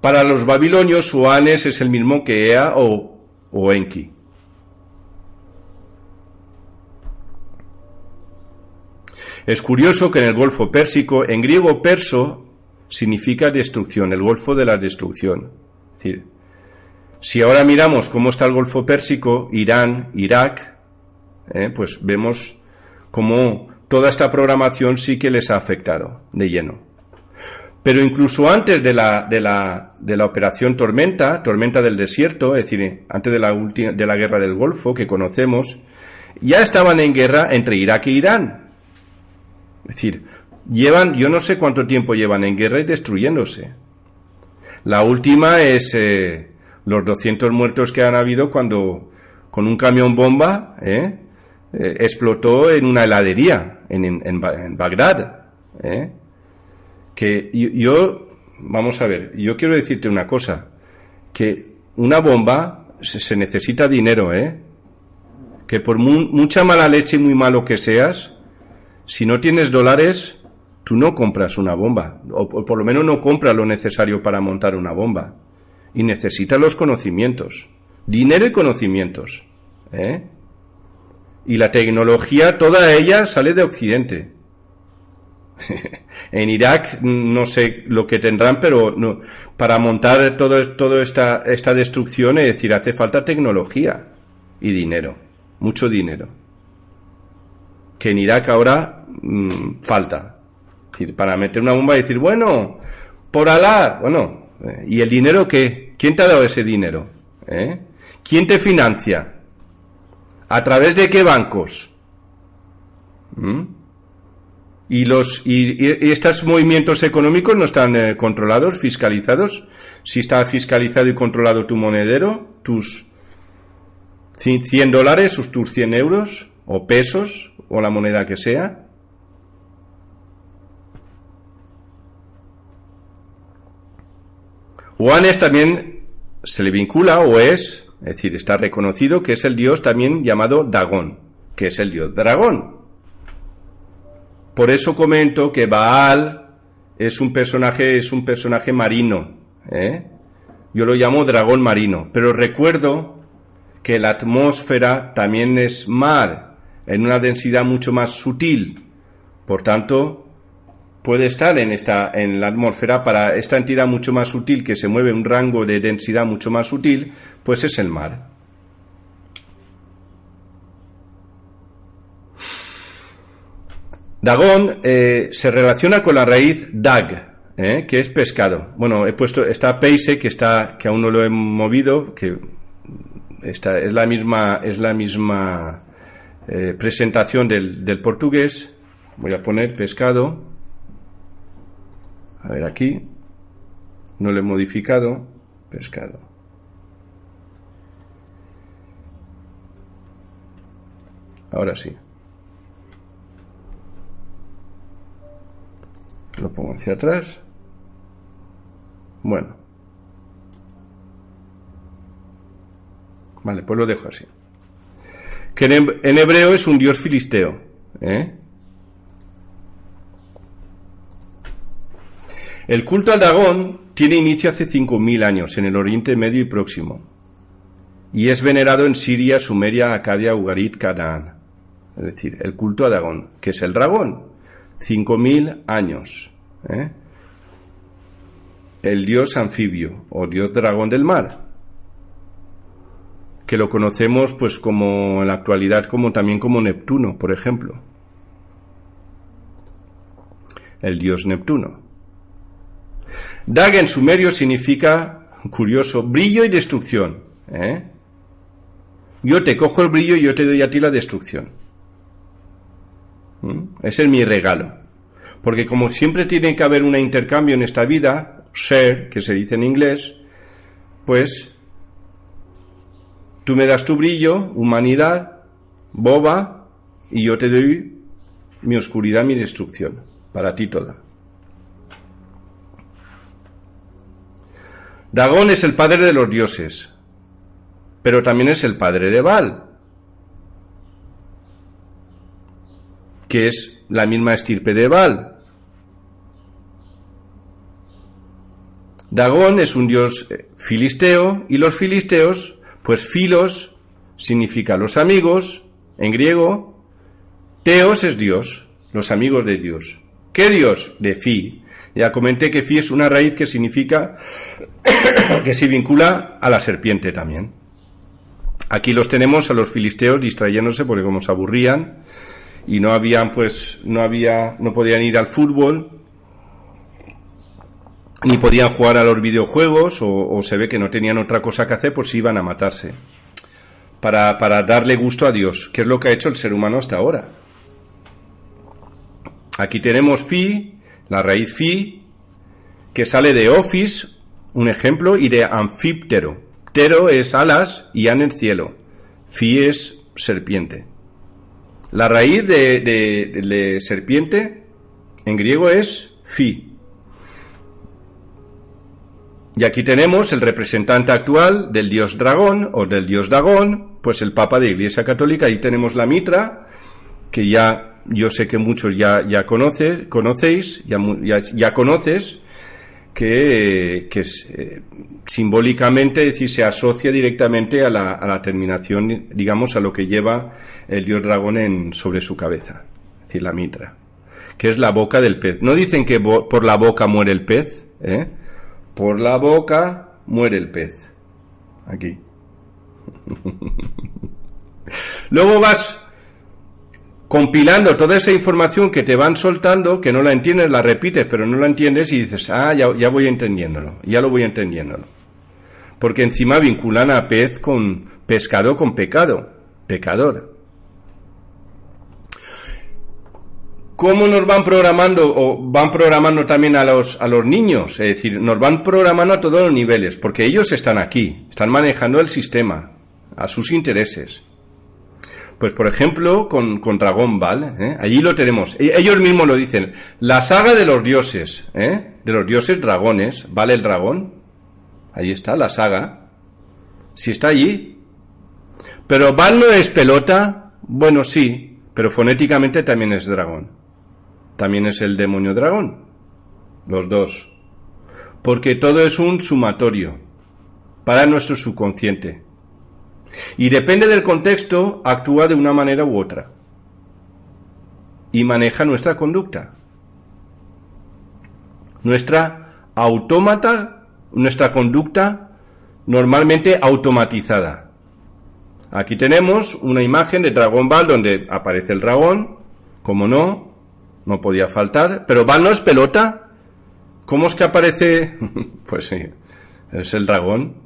Para los babilonios, Oannes es el mismo que Ea o Enki. Es curioso que en el Golfo Pérsico, en griego perso, significa destrucción, el Golfo de la destrucción. Es decir, si ahora miramos cómo está el Golfo Pérsico, Irán, Irak, pues vemos cómo toda esta programación sí que les ha afectado de lleno. Pero incluso antes de la operación Tormenta del desierto, es decir, antes de la guerra del Golfo que conocemos, ya estaban en guerra entre Irak e Irán. Es decir, yo no sé cuánto tiempo llevan en guerra y destruyéndose. La última es los 200 muertos que han habido cuando con un camión bomba explotó en una heladería en Bagdad. Que vamos a ver, yo quiero decirte una cosa, que una bomba se necesita dinero, que por mucha mala leche y muy malo que seas, si no tienes dólares, tú no compras una bomba, o por lo menos no compras lo necesario para montar una bomba. Y necesitas los conocimientos, dinero y conocimientos. Y la tecnología, toda ella sale de Occidente. En Irak no sé lo que tendrán, pero no, para montar toda esta destrucción, es decir, hace falta tecnología y dinero, mucho dinero. Que en Irak ahora falta. Es decir, para meter una bomba y decir, bueno, por Alá, bueno, ¿y el dinero qué? ¿Quién te ha dado ese dinero? ¿Quién te financia? ¿A través de qué bancos? Y estos movimientos económicos no están controlados, fiscalizados. Si está fiscalizado y controlado tu monedero, tus $100 o tus 100 euros o pesos o la moneda que sea. Oannes también se le vincula es decir, está reconocido que es el dios también llamado Dagón, que es el dios dragón. Por eso comento que Baal es un personaje marino, Yo lo llamo dragón marino, pero recuerdo que la atmósfera también es mar, en una densidad mucho más sutil. Por tanto, puede estar en la atmósfera para esta entidad mucho más sutil que se mueve en un rango de densidad mucho más sutil, pues es el mar. Dagón se relaciona con la raíz dag, que es pescado. Bueno, he puesto esta peise que aún no lo he movido, que es la misma presentación del portugués. Voy a poner pescado. A ver, aquí no lo he modificado. Pescado. Ahora sí. Lo pongo hacia atrás. Bueno. Vale, pues lo dejo así. Que en hebreo es un dios filisteo. El culto al Dagón tiene inicio hace 5.000 años en el Oriente Medio y Próximo. Y es venerado en Siria, Sumeria, Acadia, Ugarit, Canaán. Es decir, el culto a Dagón, que es el dragón. 5.000 años. El dios anfibio o dios dragón del mar, que lo conocemos pues como en la actualidad también como Neptuno, por ejemplo. El dios Neptuno. Dag en sumerio significa, curioso, brillo y destrucción. Yo te cojo el brillo y yo te doy a ti la destrucción. Ese es mi regalo. Porque como siempre tiene que haber un intercambio en esta vida, share, que se dice en inglés, pues Tú me das tu brillo, humanidad, boba, y yo te doy mi oscuridad, mi destrucción, para ti toda. Dagón es el padre de los dioses, pero también es el padre de Baal, que es la misma estirpe de Baal. Dagón es un dios filisteo, y los filisteos, pues filos significa los amigos, en griego, teos es Dios, los amigos de Dios. ¿Qué Dios? De Fi. Ya comenté que Fi es una raíz que significa que se vincula a la serpiente también. Aquí los tenemos a los filisteos distrayéndose porque como se aburrían y no podían ir al fútbol, ni podían jugar a los videojuegos, o se ve que no tenían otra cosa que hacer, pues iban a matarse para darle gusto a Dios, que es lo que ha hecho el ser humano hasta ahora. Aquí tenemos Fi, la raíz Fi, que sale de Ofis, un ejemplo, y de Anfíptero. Ptero es alas y an el cielo. Fi es serpiente. La raíz de serpiente en griego es Fi. Y aquí tenemos el representante actual del dios dragón o del dios Dagón, pues el Papa de Iglesia Católica. Ahí tenemos la mitra, que ya yo sé que muchos ya conoces, que simbólicamente, es decir, se asocia directamente a la terminación, digamos, a lo que lleva el dios dragón sobre su cabeza, es decir, la mitra, que es la boca del pez. No dicen que por la boca muere el pez, Por la boca muere el pez. Aquí. Luego vas compilando toda esa información que te van soltando, que no la entiendes, la repites, pero no la entiendes y dices, ya voy entendiéndolo, ya lo voy entendiéndolo. Porque encima vinculan a pez con pescado con pecado, pecador. ¿Cómo nos van programando o van programando también a los niños? Es decir, nos van programando a todos los niveles, porque ellos están aquí, están manejando el sistema a sus intereses. Pues, por ejemplo, con Dragon Ball, allí lo tenemos. Ellos mismos lo dicen. La saga de los dioses, de los dioses dragones, ¿vale el dragón? Ahí está, la saga. Si está allí. Pero Bal no es pelota, bueno, sí, pero fonéticamente también es dragón. También es el demonio dragón. Los dos. Porque todo es un sumatorio para nuestro subconsciente. Y depende del contexto, actúa de una manera u otra. Y maneja nuestra conducta. Nuestra conducta normalmente automatizada. Aquí tenemos una imagen de Dragon Ball donde aparece el dragón, como no podía faltar, pero Ball no es pelota. ¿Cómo es que aparece? Pues sí, es el dragón.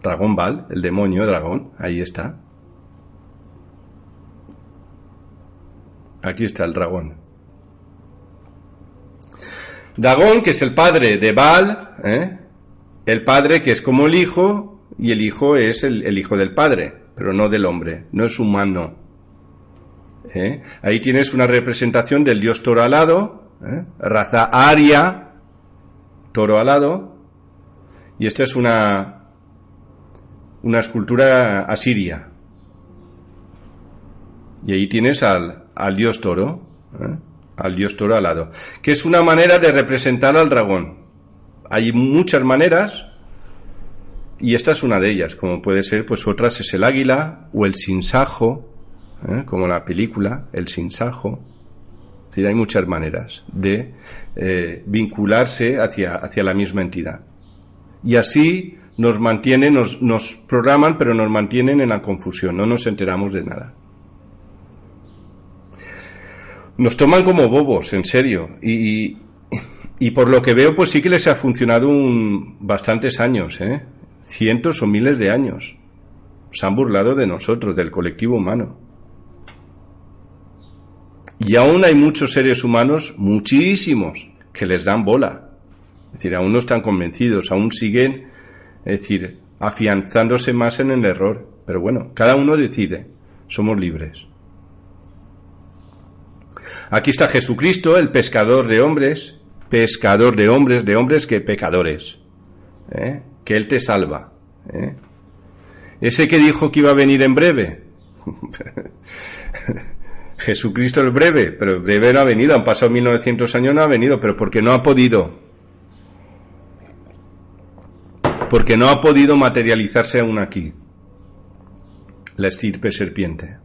Dragon Ball, el demonio dragón, ahí está. Aquí está el dragón. Dagón, que es el padre de Baal, el padre que es como el hijo, y el hijo es el hijo del padre, pero no del hombre, no es humano. Ahí tienes una representación del dios toro alado, raza aria, toro alado, y esta es una escultura asiria. Y ahí tienes al dios toro, al dios toro alado, que es una manera de representar al dragón. Hay muchas maneras, y esta es una de ellas, como puede ser, pues otras es el águila o el sinsajo, como la película, el sinsajo. Es decir, hay muchas maneras de vincularse hacia la misma entidad. Y así nos mantienen, nos programan, pero nos mantienen en la confusión, no nos enteramos de nada. Nos toman como bobos, en serio, y por lo que veo, pues sí que les ha funcionado bastantes años, cientos o miles de años. Se han burlado de nosotros, del colectivo humano. Y aún hay muchos seres humanos, muchísimos, que les dan bola. Es decir, aún no están convencidos, aún siguen, es decir, afianzándose más en el error. Pero bueno, cada uno decide, somos libres. Aquí está Jesucristo, el pescador de hombres de hombres que pecadores, que Él te salva. Ese que dijo que iba a venir en breve. Jesucristo el breve, pero el breve no ha venido, han pasado 1900 años, no ha venido, pero porque no ha podido. Porque no ha podido materializarse aún aquí. La estirpe serpiente.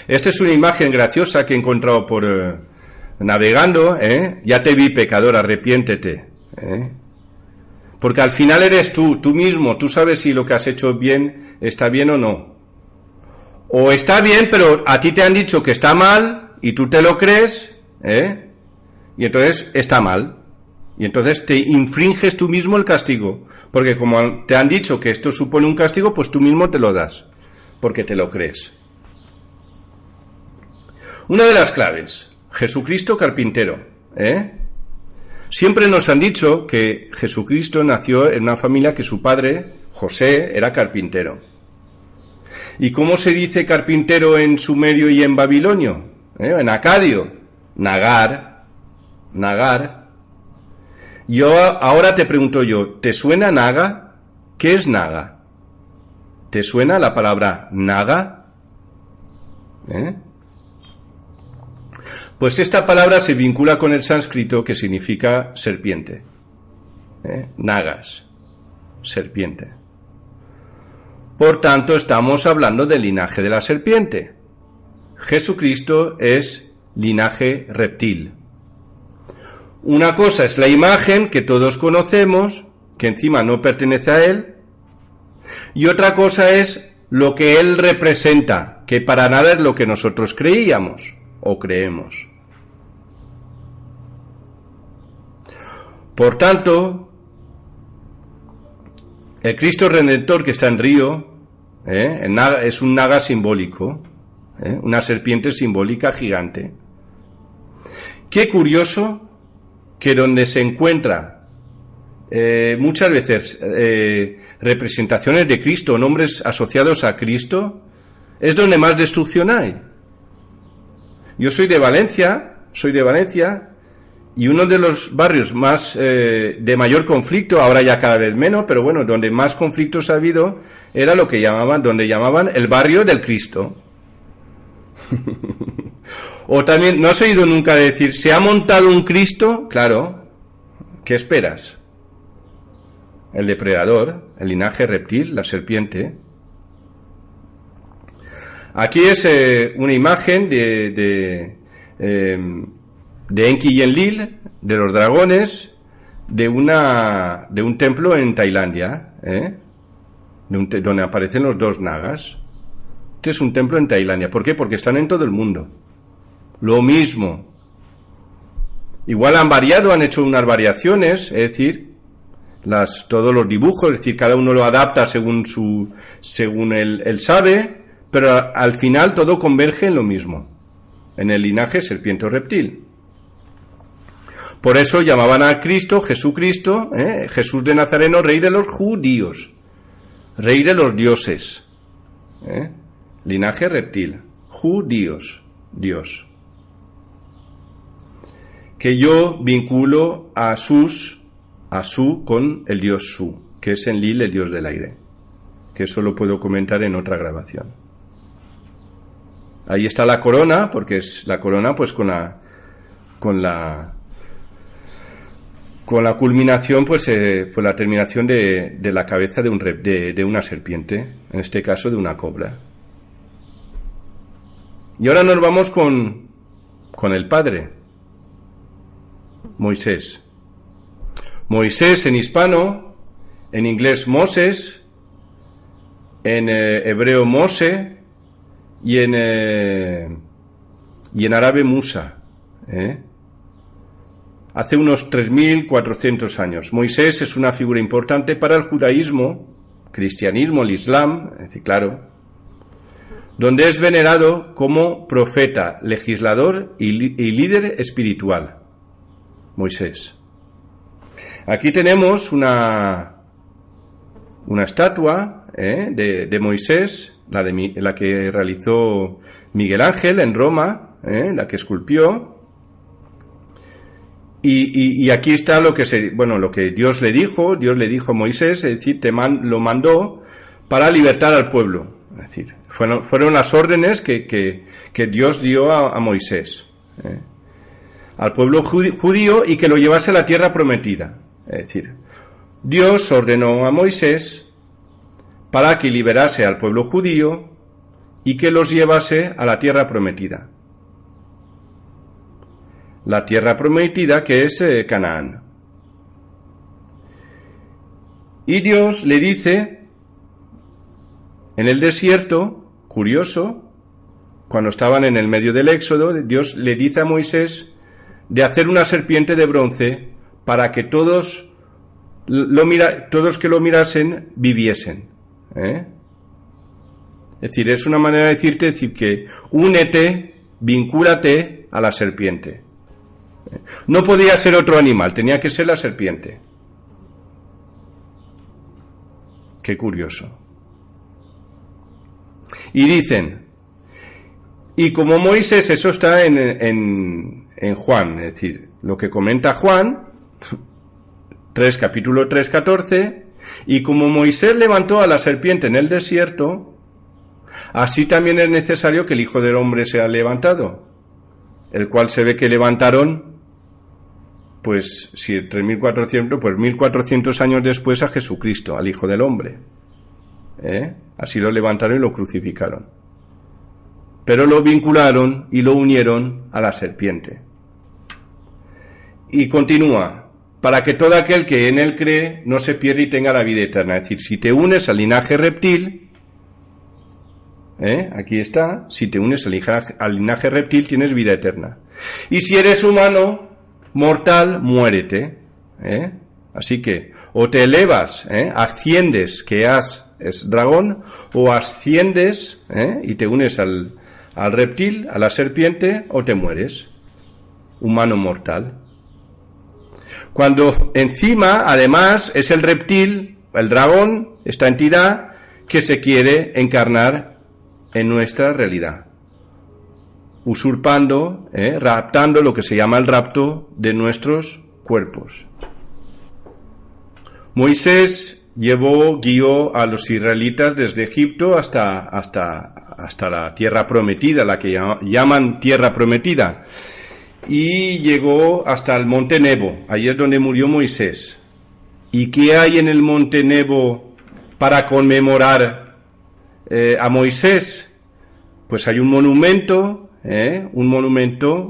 Esta es una imagen graciosa que he encontrado por navegando, ya te vi pecador, arrepiéntete, porque al final eres tú mismo, tú sabes si lo que has hecho bien está bien o no, o está bien pero a ti te han dicho que está mal y tú te lo crees, y entonces está mal, y entonces te infringes tú mismo el castigo, porque como te han dicho que esto supone un castigo, pues tú mismo te lo das, porque te lo crees. Una de las claves, Jesucristo carpintero, Siempre nos han dicho que Jesucristo nació en una familia que su padre, José, era carpintero. ¿Y cómo se dice carpintero en sumerio y en babilonio? En acadio, nagar. Yo ahora te pregunto yo, ¿te suena naga? ¿Qué es naga? ¿Te suena la palabra naga? Pues esta palabra se vincula con el sánscrito que significa serpiente. Nagas, serpiente. Por tanto, estamos hablando del linaje de la serpiente. Jesucristo es linaje reptil. Una cosa es la imagen que todos conocemos, que encima no pertenece a él, y otra cosa es lo que él representa, que para nada es lo que nosotros creíamos o creemos. Por tanto, el Cristo Redentor que está en Río es un naga simbólico, una serpiente simbólica gigante. Qué curioso que donde se encuentra muchas veces representaciones de Cristo, nombres asociados a Cristo, es donde más destrucción hay. Yo soy de Valencia, y uno de los barrios más de mayor conflicto, ahora ya cada vez menos, pero bueno, donde más conflictos ha habido, era lo que donde llamaban el barrio del Cristo. O también, ¿no has oído nunca decir, se ha montado un Cristo? Claro, ¿qué esperas? El depredador, el linaje reptil, la serpiente. Aquí es una imagen de Enki y Enlil, de los dragones, de un templo en Tailandia, donde aparecen los dos nagas. Este es un templo en Tailandia. ¿Por qué? Porque están en todo el mundo. Lo mismo. Igual han variado, han hecho unas variaciones, es decir, todos los dibujos, es decir, cada uno lo adapta según él sabe, pero al final todo converge en lo mismo, en el linaje serpiente o reptil. Por eso llamaban a Cristo, Jesucristo, Jesús de Nazareno, rey de los judíos, rey de los dioses, linaje reptil, judíos, Dios. Que yo vinculo a Su con el dios Su, que es Enlil, el dios del aire, que eso lo puedo comentar en otra grabación. Ahí está la corona, porque es la corona pues con la culminación, pues la terminación de la cabeza de una serpiente, en este caso de una cobra. Y ahora nos vamos con el Padre, Moisés. Moisés en hispano, en inglés Moses, en hebreo Mose y en árabe Musa. Hace unos 3.400 años. Moisés es una figura importante para el judaísmo, cristianismo, el islam, es decir, claro, donde es venerado como profeta, legislador y líder espiritual. Moisés. Aquí tenemos una una estatua de Moisés, la que realizó Miguel Ángel en Roma, la que esculpió. Y aquí está lo que Dios le dijo a Moisés, es decir, lo mandó para libertar al pueblo. Es decir, fueron las órdenes que Dios dio a Moisés, al pueblo judío, y que lo llevase a la tierra prometida. Es decir, Dios ordenó a Moisés para que liberase al pueblo judío y que los llevase a la tierra prometida. La tierra prometida, que es Canaán. Y Dios le dice en el desierto, curioso, cuando estaban en el medio del Éxodo, Dios le dice a Moisés de hacer una serpiente de bronce para que todos que lo mirasen viviesen. Es decir, es una manera de decir que únete, vincúlate a la serpiente. No podía ser otro animal, tenía que ser la serpiente. Qué curioso. Y dicen, y como Moisés, eso está en Juan, es decir, lo que comenta Juan, capítulo 3, 14, y como Moisés levantó a la serpiente en el desierto, así también es necesario que el Hijo del Hombre sea levantado, el cual se ve que levantaron, pues si 3.400, pues 1.400 años después a Jesucristo, al Hijo del Hombre. Así lo levantaron y lo crucificaron. Pero lo vincularon y lo unieron a la serpiente. Y continúa, para que todo aquel que en él cree no se pierda y tenga la vida eterna. Es decir, si te unes al linaje reptil, aquí está, si te unes al linaje reptil tienes vida eterna. Y si eres humano, mortal, muérete. Así que, o te elevas, asciendes, es dragón, o asciendes y te unes al reptil, a la serpiente, o te mueres. Humano mortal. Cuando encima, además, es el reptil, el dragón, esta entidad que se quiere encarnar en nuestra realidad, usurpando, raptando, lo que se llama el rapto de nuestros cuerpos. Moisés guió a los israelitas desde Egipto hasta la tierra prometida, la que llaman tierra prometida, y llegó hasta el monte Nebo. Ahí es donde murió Moisés. ¿Y qué hay en el monte Nebo para conmemorar a Moisés? Pues hay un monumento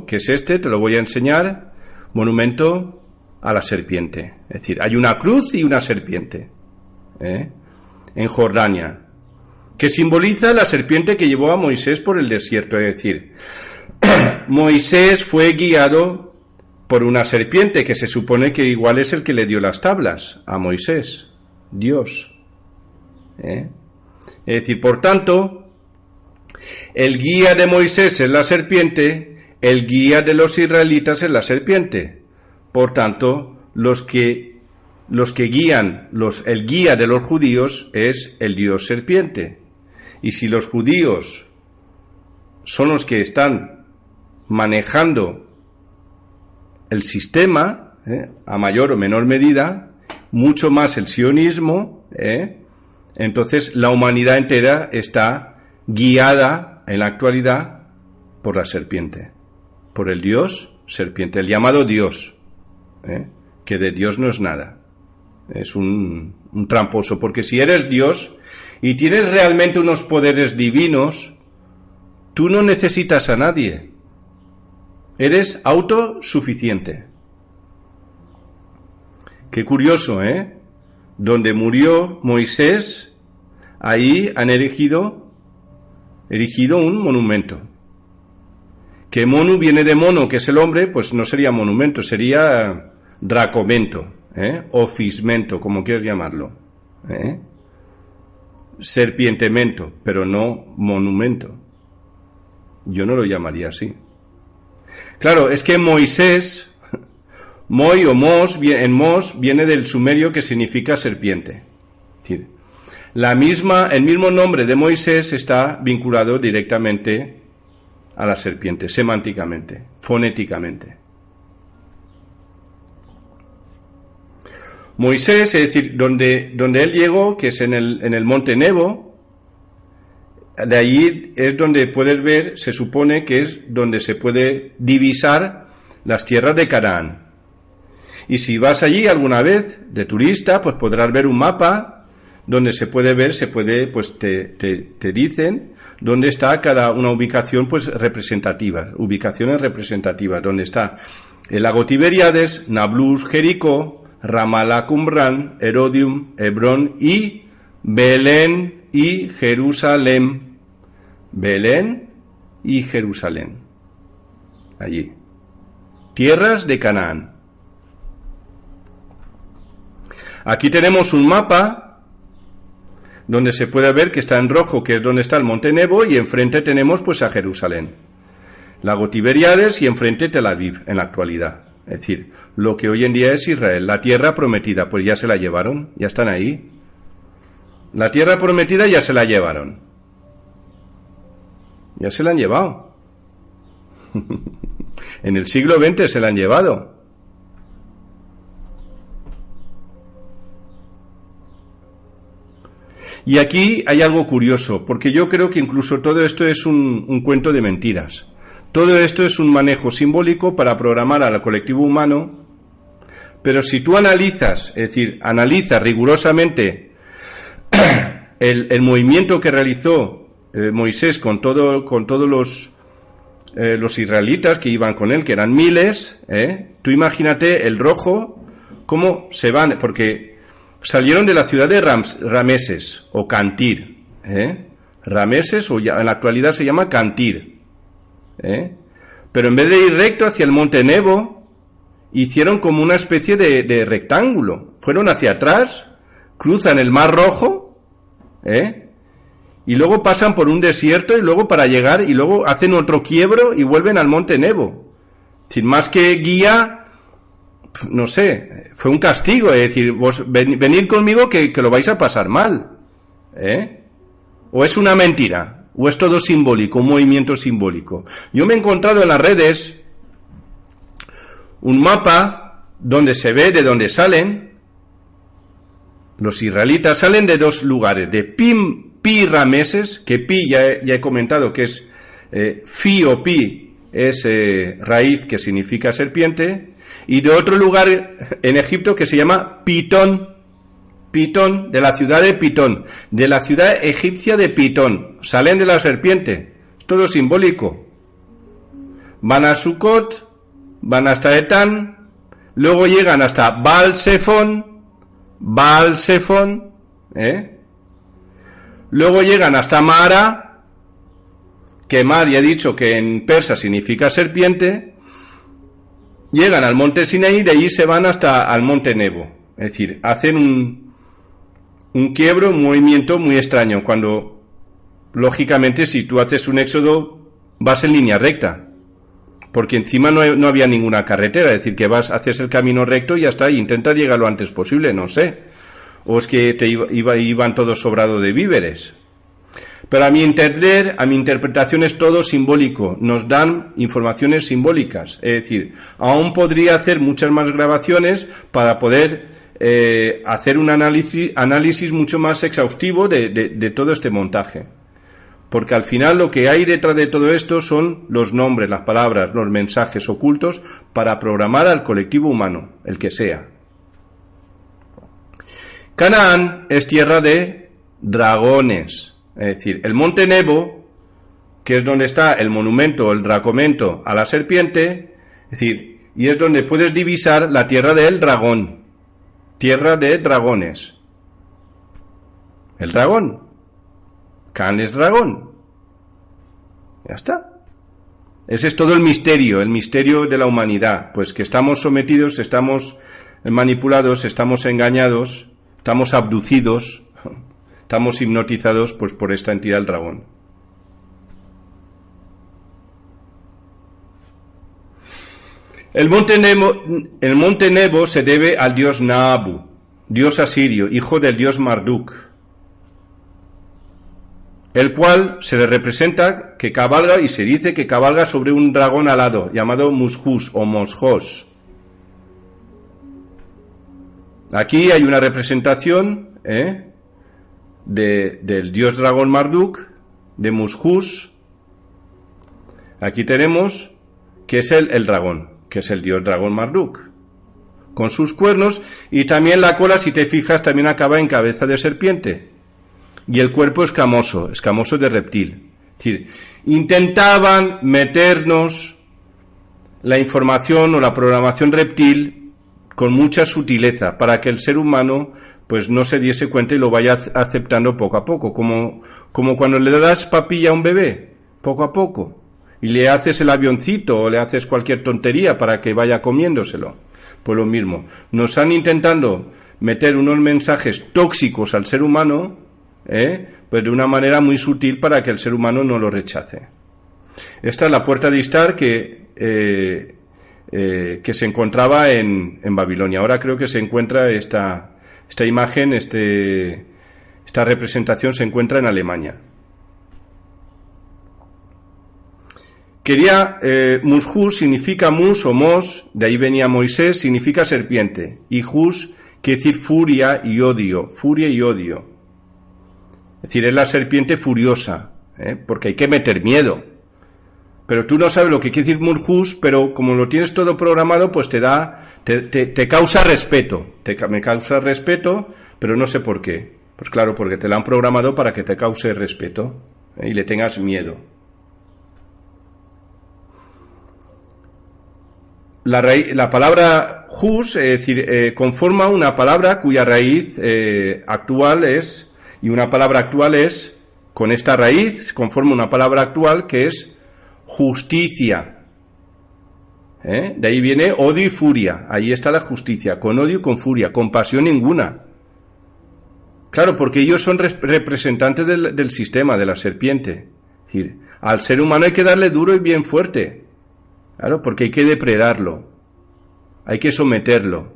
que es este, te lo voy a enseñar, monumento a la serpiente. Es decir, hay una cruz y una serpiente en Jordania, que simboliza la serpiente que llevó a Moisés por el desierto. Es decir, Moisés fue guiado por una serpiente que se supone que igual es el que le dio las tablas a Moisés, Dios. Es decir, por tanto, el guía de Moisés es la serpiente, el guía de los israelitas es la serpiente. Por tanto, los que guían, el guía de los judíos es el Dios serpiente. Y si los judíos son los que están manejando el sistema, a mayor o menor medida, mucho más el sionismo, entonces la humanidad entera está guiada en la actualidad por la serpiente, por el Dios serpiente, el llamado Dios, que de Dios no es nada, es un tramposo, porque si eres Dios y tienes realmente unos poderes divinos, tú no necesitas a nadie, eres autosuficiente. Qué curioso, Donde murió Moisés, ahí han erigido un monumento. Que monu viene de mono, que es el hombre, pues no sería monumento, sería dracomento, o fismento, como quieras llamarlo, serpientemento, pero no monumento. Yo no lo llamaría así. Claro, es que Moisés, Moi o Mos, en Mos viene del sumerio que significa serpiente. Es decir, el mismo nombre de Moisés está vinculado directamente a la serpiente, semánticamente, fonéticamente. Moisés, es decir, donde él llegó, que es en el monte Nebo, de allí es donde puedes ver, se supone que es donde se puede divisar las tierras de Canaán. Y si vas allí alguna vez de turista, pues podrás ver un mapa donde se puede ver, pues te dicen dónde está cada una ubicación, pues ubicaciones representativas, donde está el lago Tiberíades, Nablus, Jericó, Ramalá, Qumrán, Herodium, Hebrón y Belén y Jerusalén. Belén y Jerusalén. Allí. Tierras de Canaán. Aquí tenemos un mapa donde se puede ver que está en rojo, que es donde está el monte Nebo, y enfrente tenemos pues a Jerusalén. Lago Tiberíades y enfrente Tel Aviv en la actualidad. Es decir, lo que hoy en día es Israel, la tierra prometida, pues ya se la llevaron, ya están ahí. La tierra prometida ya se la llevaron. Ya se la han llevado. En el siglo XX se la han llevado. Y aquí hay algo curioso, porque yo creo que incluso todo esto es un cuento de mentiras. Todo esto es un manejo simbólico para programar al colectivo humano, pero si tú analizas, es decir, analizas rigurosamente el movimiento que realizó Moisés con todos los israelitas que iban con él, que eran miles, tú imagínate el rojo, cómo se van, porque salieron de la ciudad de Rameses o Cantir, Rameses, o ya, en la actualidad se llama Cantir. Pero en vez de ir recto hacia el monte Nebo, hicieron como una especie de rectángulo. Fueron hacia atrás, cruzan el Mar Rojo, y luego pasan por un desierto y luego para llegar, y luego hacen otro quiebro y vuelven al monte Nebo. Sin más que guía, no sé, fue un castigo, es decir, vos venid conmigo que lo vais a pasar mal. ¿O es una mentira? ¿O es todo simbólico, un movimiento simbólico? Yo me he encontrado en las redes un mapa donde se ve de dónde salen los israelitas. Salen de dos lugares, de Pi Rameses, que Pi ya he comentado que es Fi o Pi, es raíz que significa serpiente, y de otro lugar en Egipto que se llama Pitón, de la ciudad de Pitón, de la ciudad egipcia de Pitón. Salen de la serpiente, todo simbólico. Van a Sucot, van hasta Etán, luego llegan hasta Baal Zephon, luego llegan hasta Mara, que Mar ya he dicho que en persa significa serpiente, llegan al monte Sinaí y de allí se van hasta al monte Nebo. Es decir, hacen un quiebro, un movimiento muy extraño, cuando, lógicamente, si tú haces un éxodo, vas en línea recta, porque encima no había ninguna carretera, es decir, que haces el camino recto y ya está, y intentas llegar lo antes posible, no sé, o es que iban todos sobrados de víveres. Pero a mi interpretación es todo simbólico, nos dan informaciones simbólicas, es decir, aún podría hacer muchas más grabaciones para poder hacer un análisis mucho más exhaustivo de todo este montaje. Porque al final lo que hay detrás de todo esto son los nombres, las palabras, los mensajes ocultos para programar al colectivo humano, el que sea. Canaán es tierra de dragones, es decir, el monte Nebo, que es donde está el monumento, el dracomento a la serpiente, es decir, y es donde puedes divisar la tierra del dragón. Tierra de dragones. El dragón. Can es dragón. Ya está. Ese es todo el misterio de la humanidad. Pues que estamos sometidos, estamos manipulados, estamos engañados, estamos abducidos, estamos hipnotizados pues por esta entidad del dragón. El monte Nebo se debe al dios Nabu, dios asirio, hijo del dios Marduk. el cual se le representa que cabalga, y se dice que cabalga sobre un dragón alado, llamado Mushus o Moshos. Aquí hay una representación del dios dragón Marduk, de Mushus. Aquí tenemos que es el dragón, que es el dios dragón Marduk, con sus cuernos, y también la cola, si te fijas, también acaba en cabeza de serpiente, y el cuerpo escamoso de reptil. Es decir, intentaban meternos la información o la programación reptil con mucha sutileza para que el ser humano pues no se diese cuenta y lo vaya aceptando poco a poco, como cuando le das papilla a un bebé, poco a poco, y le haces el avioncito o le haces cualquier tontería para que vaya comiéndoselo. Pues lo mismo, nos han intentando meter unos mensajes tóxicos al ser humano, pues de una manera muy sutil para que el ser humano no lo rechace. Esta es la puerta de Istar que se encontraba en Babilonia. Ahora creo que se encuentra esta imagen, esta representación se encuentra en Alemania. Mushus significa mus o mos, de ahí venía Moisés, significa serpiente, y hus quiere decir furia y odio. Es decir, es la serpiente furiosa, porque hay que meter miedo. Pero tú no sabes lo que quiere decir Mushus, pero como lo tienes todo programado, pues te causa respeto. Me causa respeto, pero no sé por qué. Pues claro, porque te lo han programado para que te cause respeto, y le tengas miedo. La palabra hus, es decir, conforma una palabra cuya raíz actual es, y una palabra actual es, con esta raíz, conforma una palabra actual que es justicia. De ahí viene odio y furia. Ahí está la justicia, con odio y con furia, con pasión ninguna. Claro, porque ellos son representantes del sistema, de la serpiente. Es decir, al ser humano hay que darle duro y bien fuerte. Claro, porque hay que depredarlo, hay que someterlo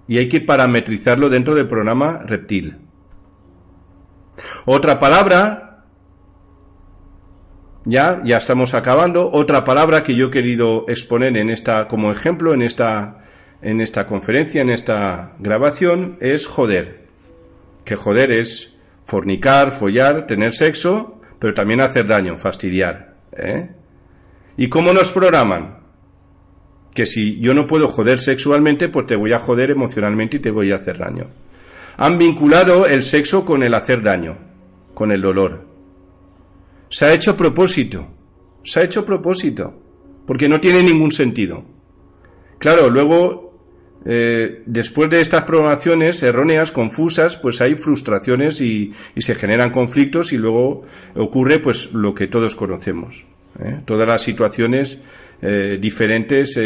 y hay que parametrizarlo dentro del programa reptil. Otra palabra, ya estamos acabando, otra palabra que yo he querido exponer como ejemplo en esta conferencia, en esta grabación, es joder. Que joder es fornicar, follar, tener sexo, pero también hacer daño, fastidiar, ¿Y cómo nos programan? Que si yo no puedo joder sexualmente, pues te voy a joder emocionalmente y te voy a hacer daño. Han vinculado el sexo con el hacer daño, con el dolor. Se ha hecho a propósito, porque no tiene ningún sentido. Claro, luego, después de estas programaciones erróneas, confusas, pues hay frustraciones y se generan conflictos y luego ocurre pues lo que todos conocemos. Todas las situaciones diferentes,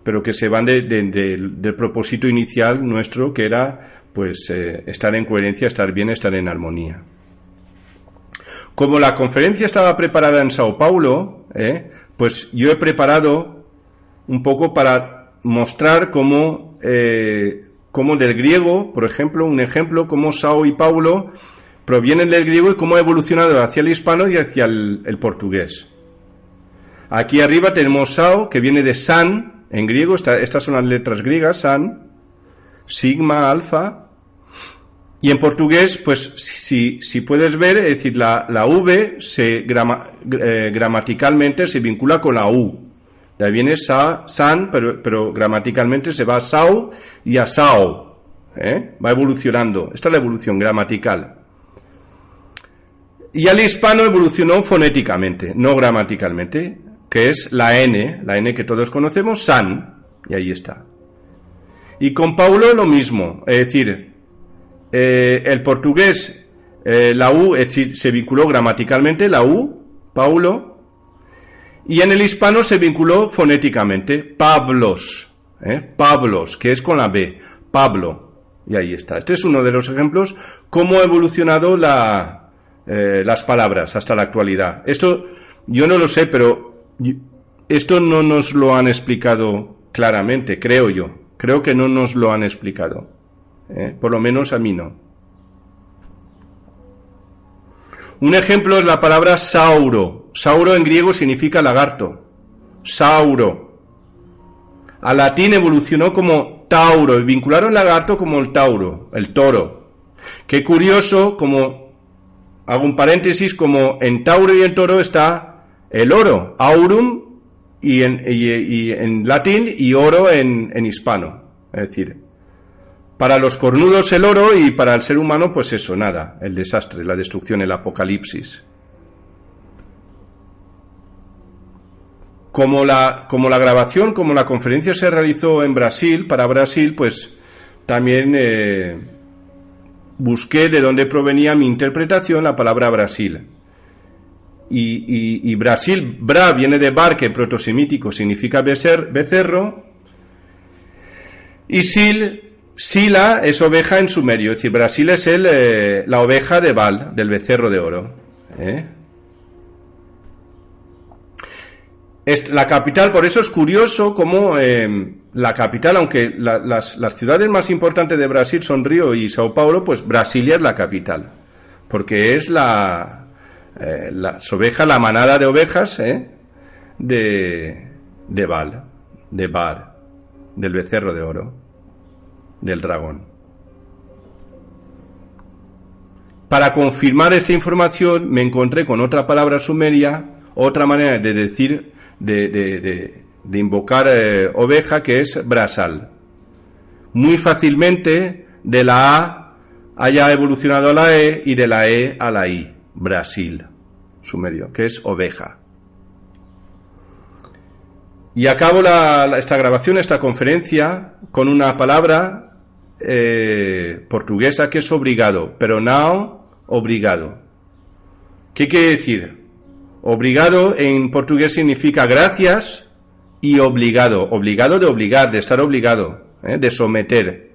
pero que se van del propósito inicial nuestro, que era pues estar en coherencia, estar bien, estar en armonía. Como la conferencia estaba preparada en Sao Paulo, pues yo he preparado un poco para mostrar cómo del griego, por ejemplo, cómo Sao y Paulo provienen del griego y cómo ha evolucionado hacia el hispano y hacia el portugués. Aquí arriba tenemos Sao, que viene de San, en griego, estas son las letras griegas, San, Sigma, Alfa, y en portugués, pues si puedes ver, es decir, la V gramaticalmente se vincula con la U. De ahí viene San, pero gramaticalmente se va a Sao y a Sao, va evolucionando. Esta es la evolución gramatical. Y al hispano evolucionó fonéticamente, no gramaticalmente, que es la N que todos conocemos, San, y ahí está. Y con Paulo lo mismo, es decir, el portugués, la U, es decir, se vinculó gramaticalmente, la U, Paulo, y en el hispano se vinculó fonéticamente, Pablos, que es con la B, Pablo, y ahí está. Este es uno de los ejemplos, cómo ha evolucionado las palabras hasta la actualidad. Esto, yo no lo sé, pero esto no nos lo han explicado claramente, creo yo. Creo que no nos lo han explicado. Por lo menos a mí no. Un ejemplo es la palabra sauro. Sauro en griego significa lagarto. Sauro. Al latín evolucionó como tauro y vincularon lagarto como el tauro, el toro. Qué curioso, como hago un paréntesis, como en tauro y en toro está el oro, aurum, y en latín, y oro en hispano. Es decir, para los cornudos el oro y para el ser humano, pues eso, nada, el desastre, la destrucción, el apocalipsis. Como la grabación, como la conferencia se realizó en Brasil, para Brasil, pues también busqué de dónde provenía mi interpretación la palabra Brasil. Y Brasil, bra viene de bar, que en protosemítico significa becerro, y sila es oveja en sumerio, es decir, Brasil es la oveja de Baal, del becerro de oro. La capital, por eso es curioso cómo la capital, aunque las ciudades más importantes de Brasil son Río y Sao Paulo, pues Brasilia es la capital, porque es las ovejas, la manada de ovejas de Baal, de Bar, del becerro de oro, del dragón. Para confirmar esta información me encontré con otra palabra sumeria, otra manera de decir, de invocar oveja, que es brasal. Muy fácilmente de la A haya evolucionado a la E y de la E a la I, Brasil, sumerio, que es oveja. Y acabo esta grabación, esta conferencia, con una palabra portuguesa que es obrigado, pero no obrigado. ¿Qué quiere decir? Obrigado en portugués significa gracias y obligado. Obligado de obligar, de estar obligado, de someter.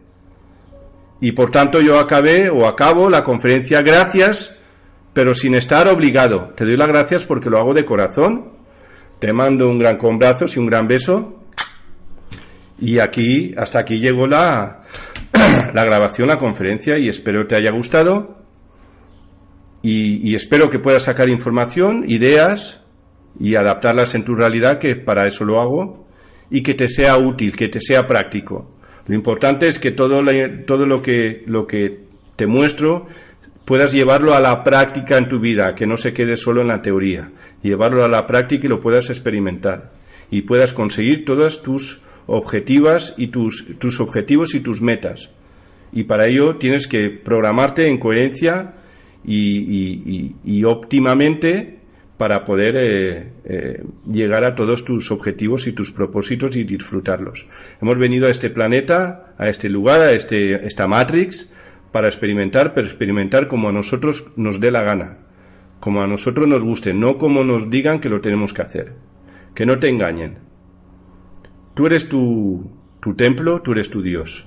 Y por tanto yo acabo la conferencia gracias, pero sin estar obligado. Te doy las gracias porque lo hago de corazón. Te mando un gran con brazos y un gran beso. Y hasta aquí llegó la grabación, la conferencia, y espero te haya gustado. Y espero que puedas sacar información, ideas y adaptarlas en tu realidad, que para eso lo hago, y que te sea útil, que te sea práctico. Lo importante es que todo lo que te muestro puedas llevarlo a la práctica en tu vida, que no se quede solo en la teoría, llevarlo a la práctica y lo puedas experimentar y puedas conseguir todas tus objetivos y tus metas. Y para ello tienes que programarte en coherencia y óptimamente para poder llegar a todos tus objetivos y tus propósitos y disfrutarlos. Hemos venido a este planeta, a este lugar, a esta Matrix, para experimentar, pero experimentar como a nosotros nos dé la gana, como a nosotros nos guste, no como nos digan que lo tenemos que hacer. Que no te engañen. Tú eres tu templo, tú eres tu Dios.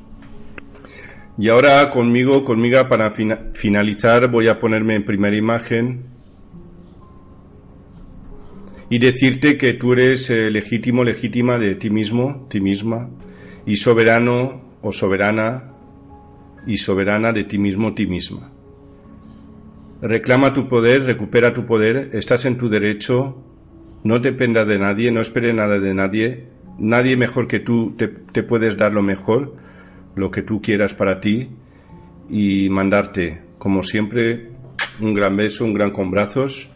Y ahora conmigo para finalizar, voy a ponerme en primera imagen y decirte que tú eres legítimo, legítima de ti mismo, ti misma, y soberano o soberana y soberana de ti mismo, ti misma. Reclama tu poder, recupera tu poder, estás en tu derecho, no dependas de nadie, no esperes nada de nadie, nadie mejor que tú te puedes dar lo mejor, lo que tú quieras para ti, y mandarte, como siempre, un gran beso, un gran con brazos,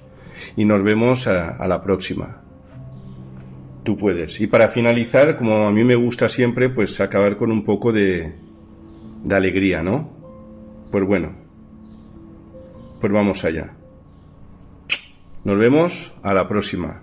y nos vemos a la próxima. Tú puedes. Y para finalizar, como a mí me gusta siempre, pues acabar con un poco de alegría, ¿no? Pues bueno, pues vamos allá. Nos vemos a la próxima.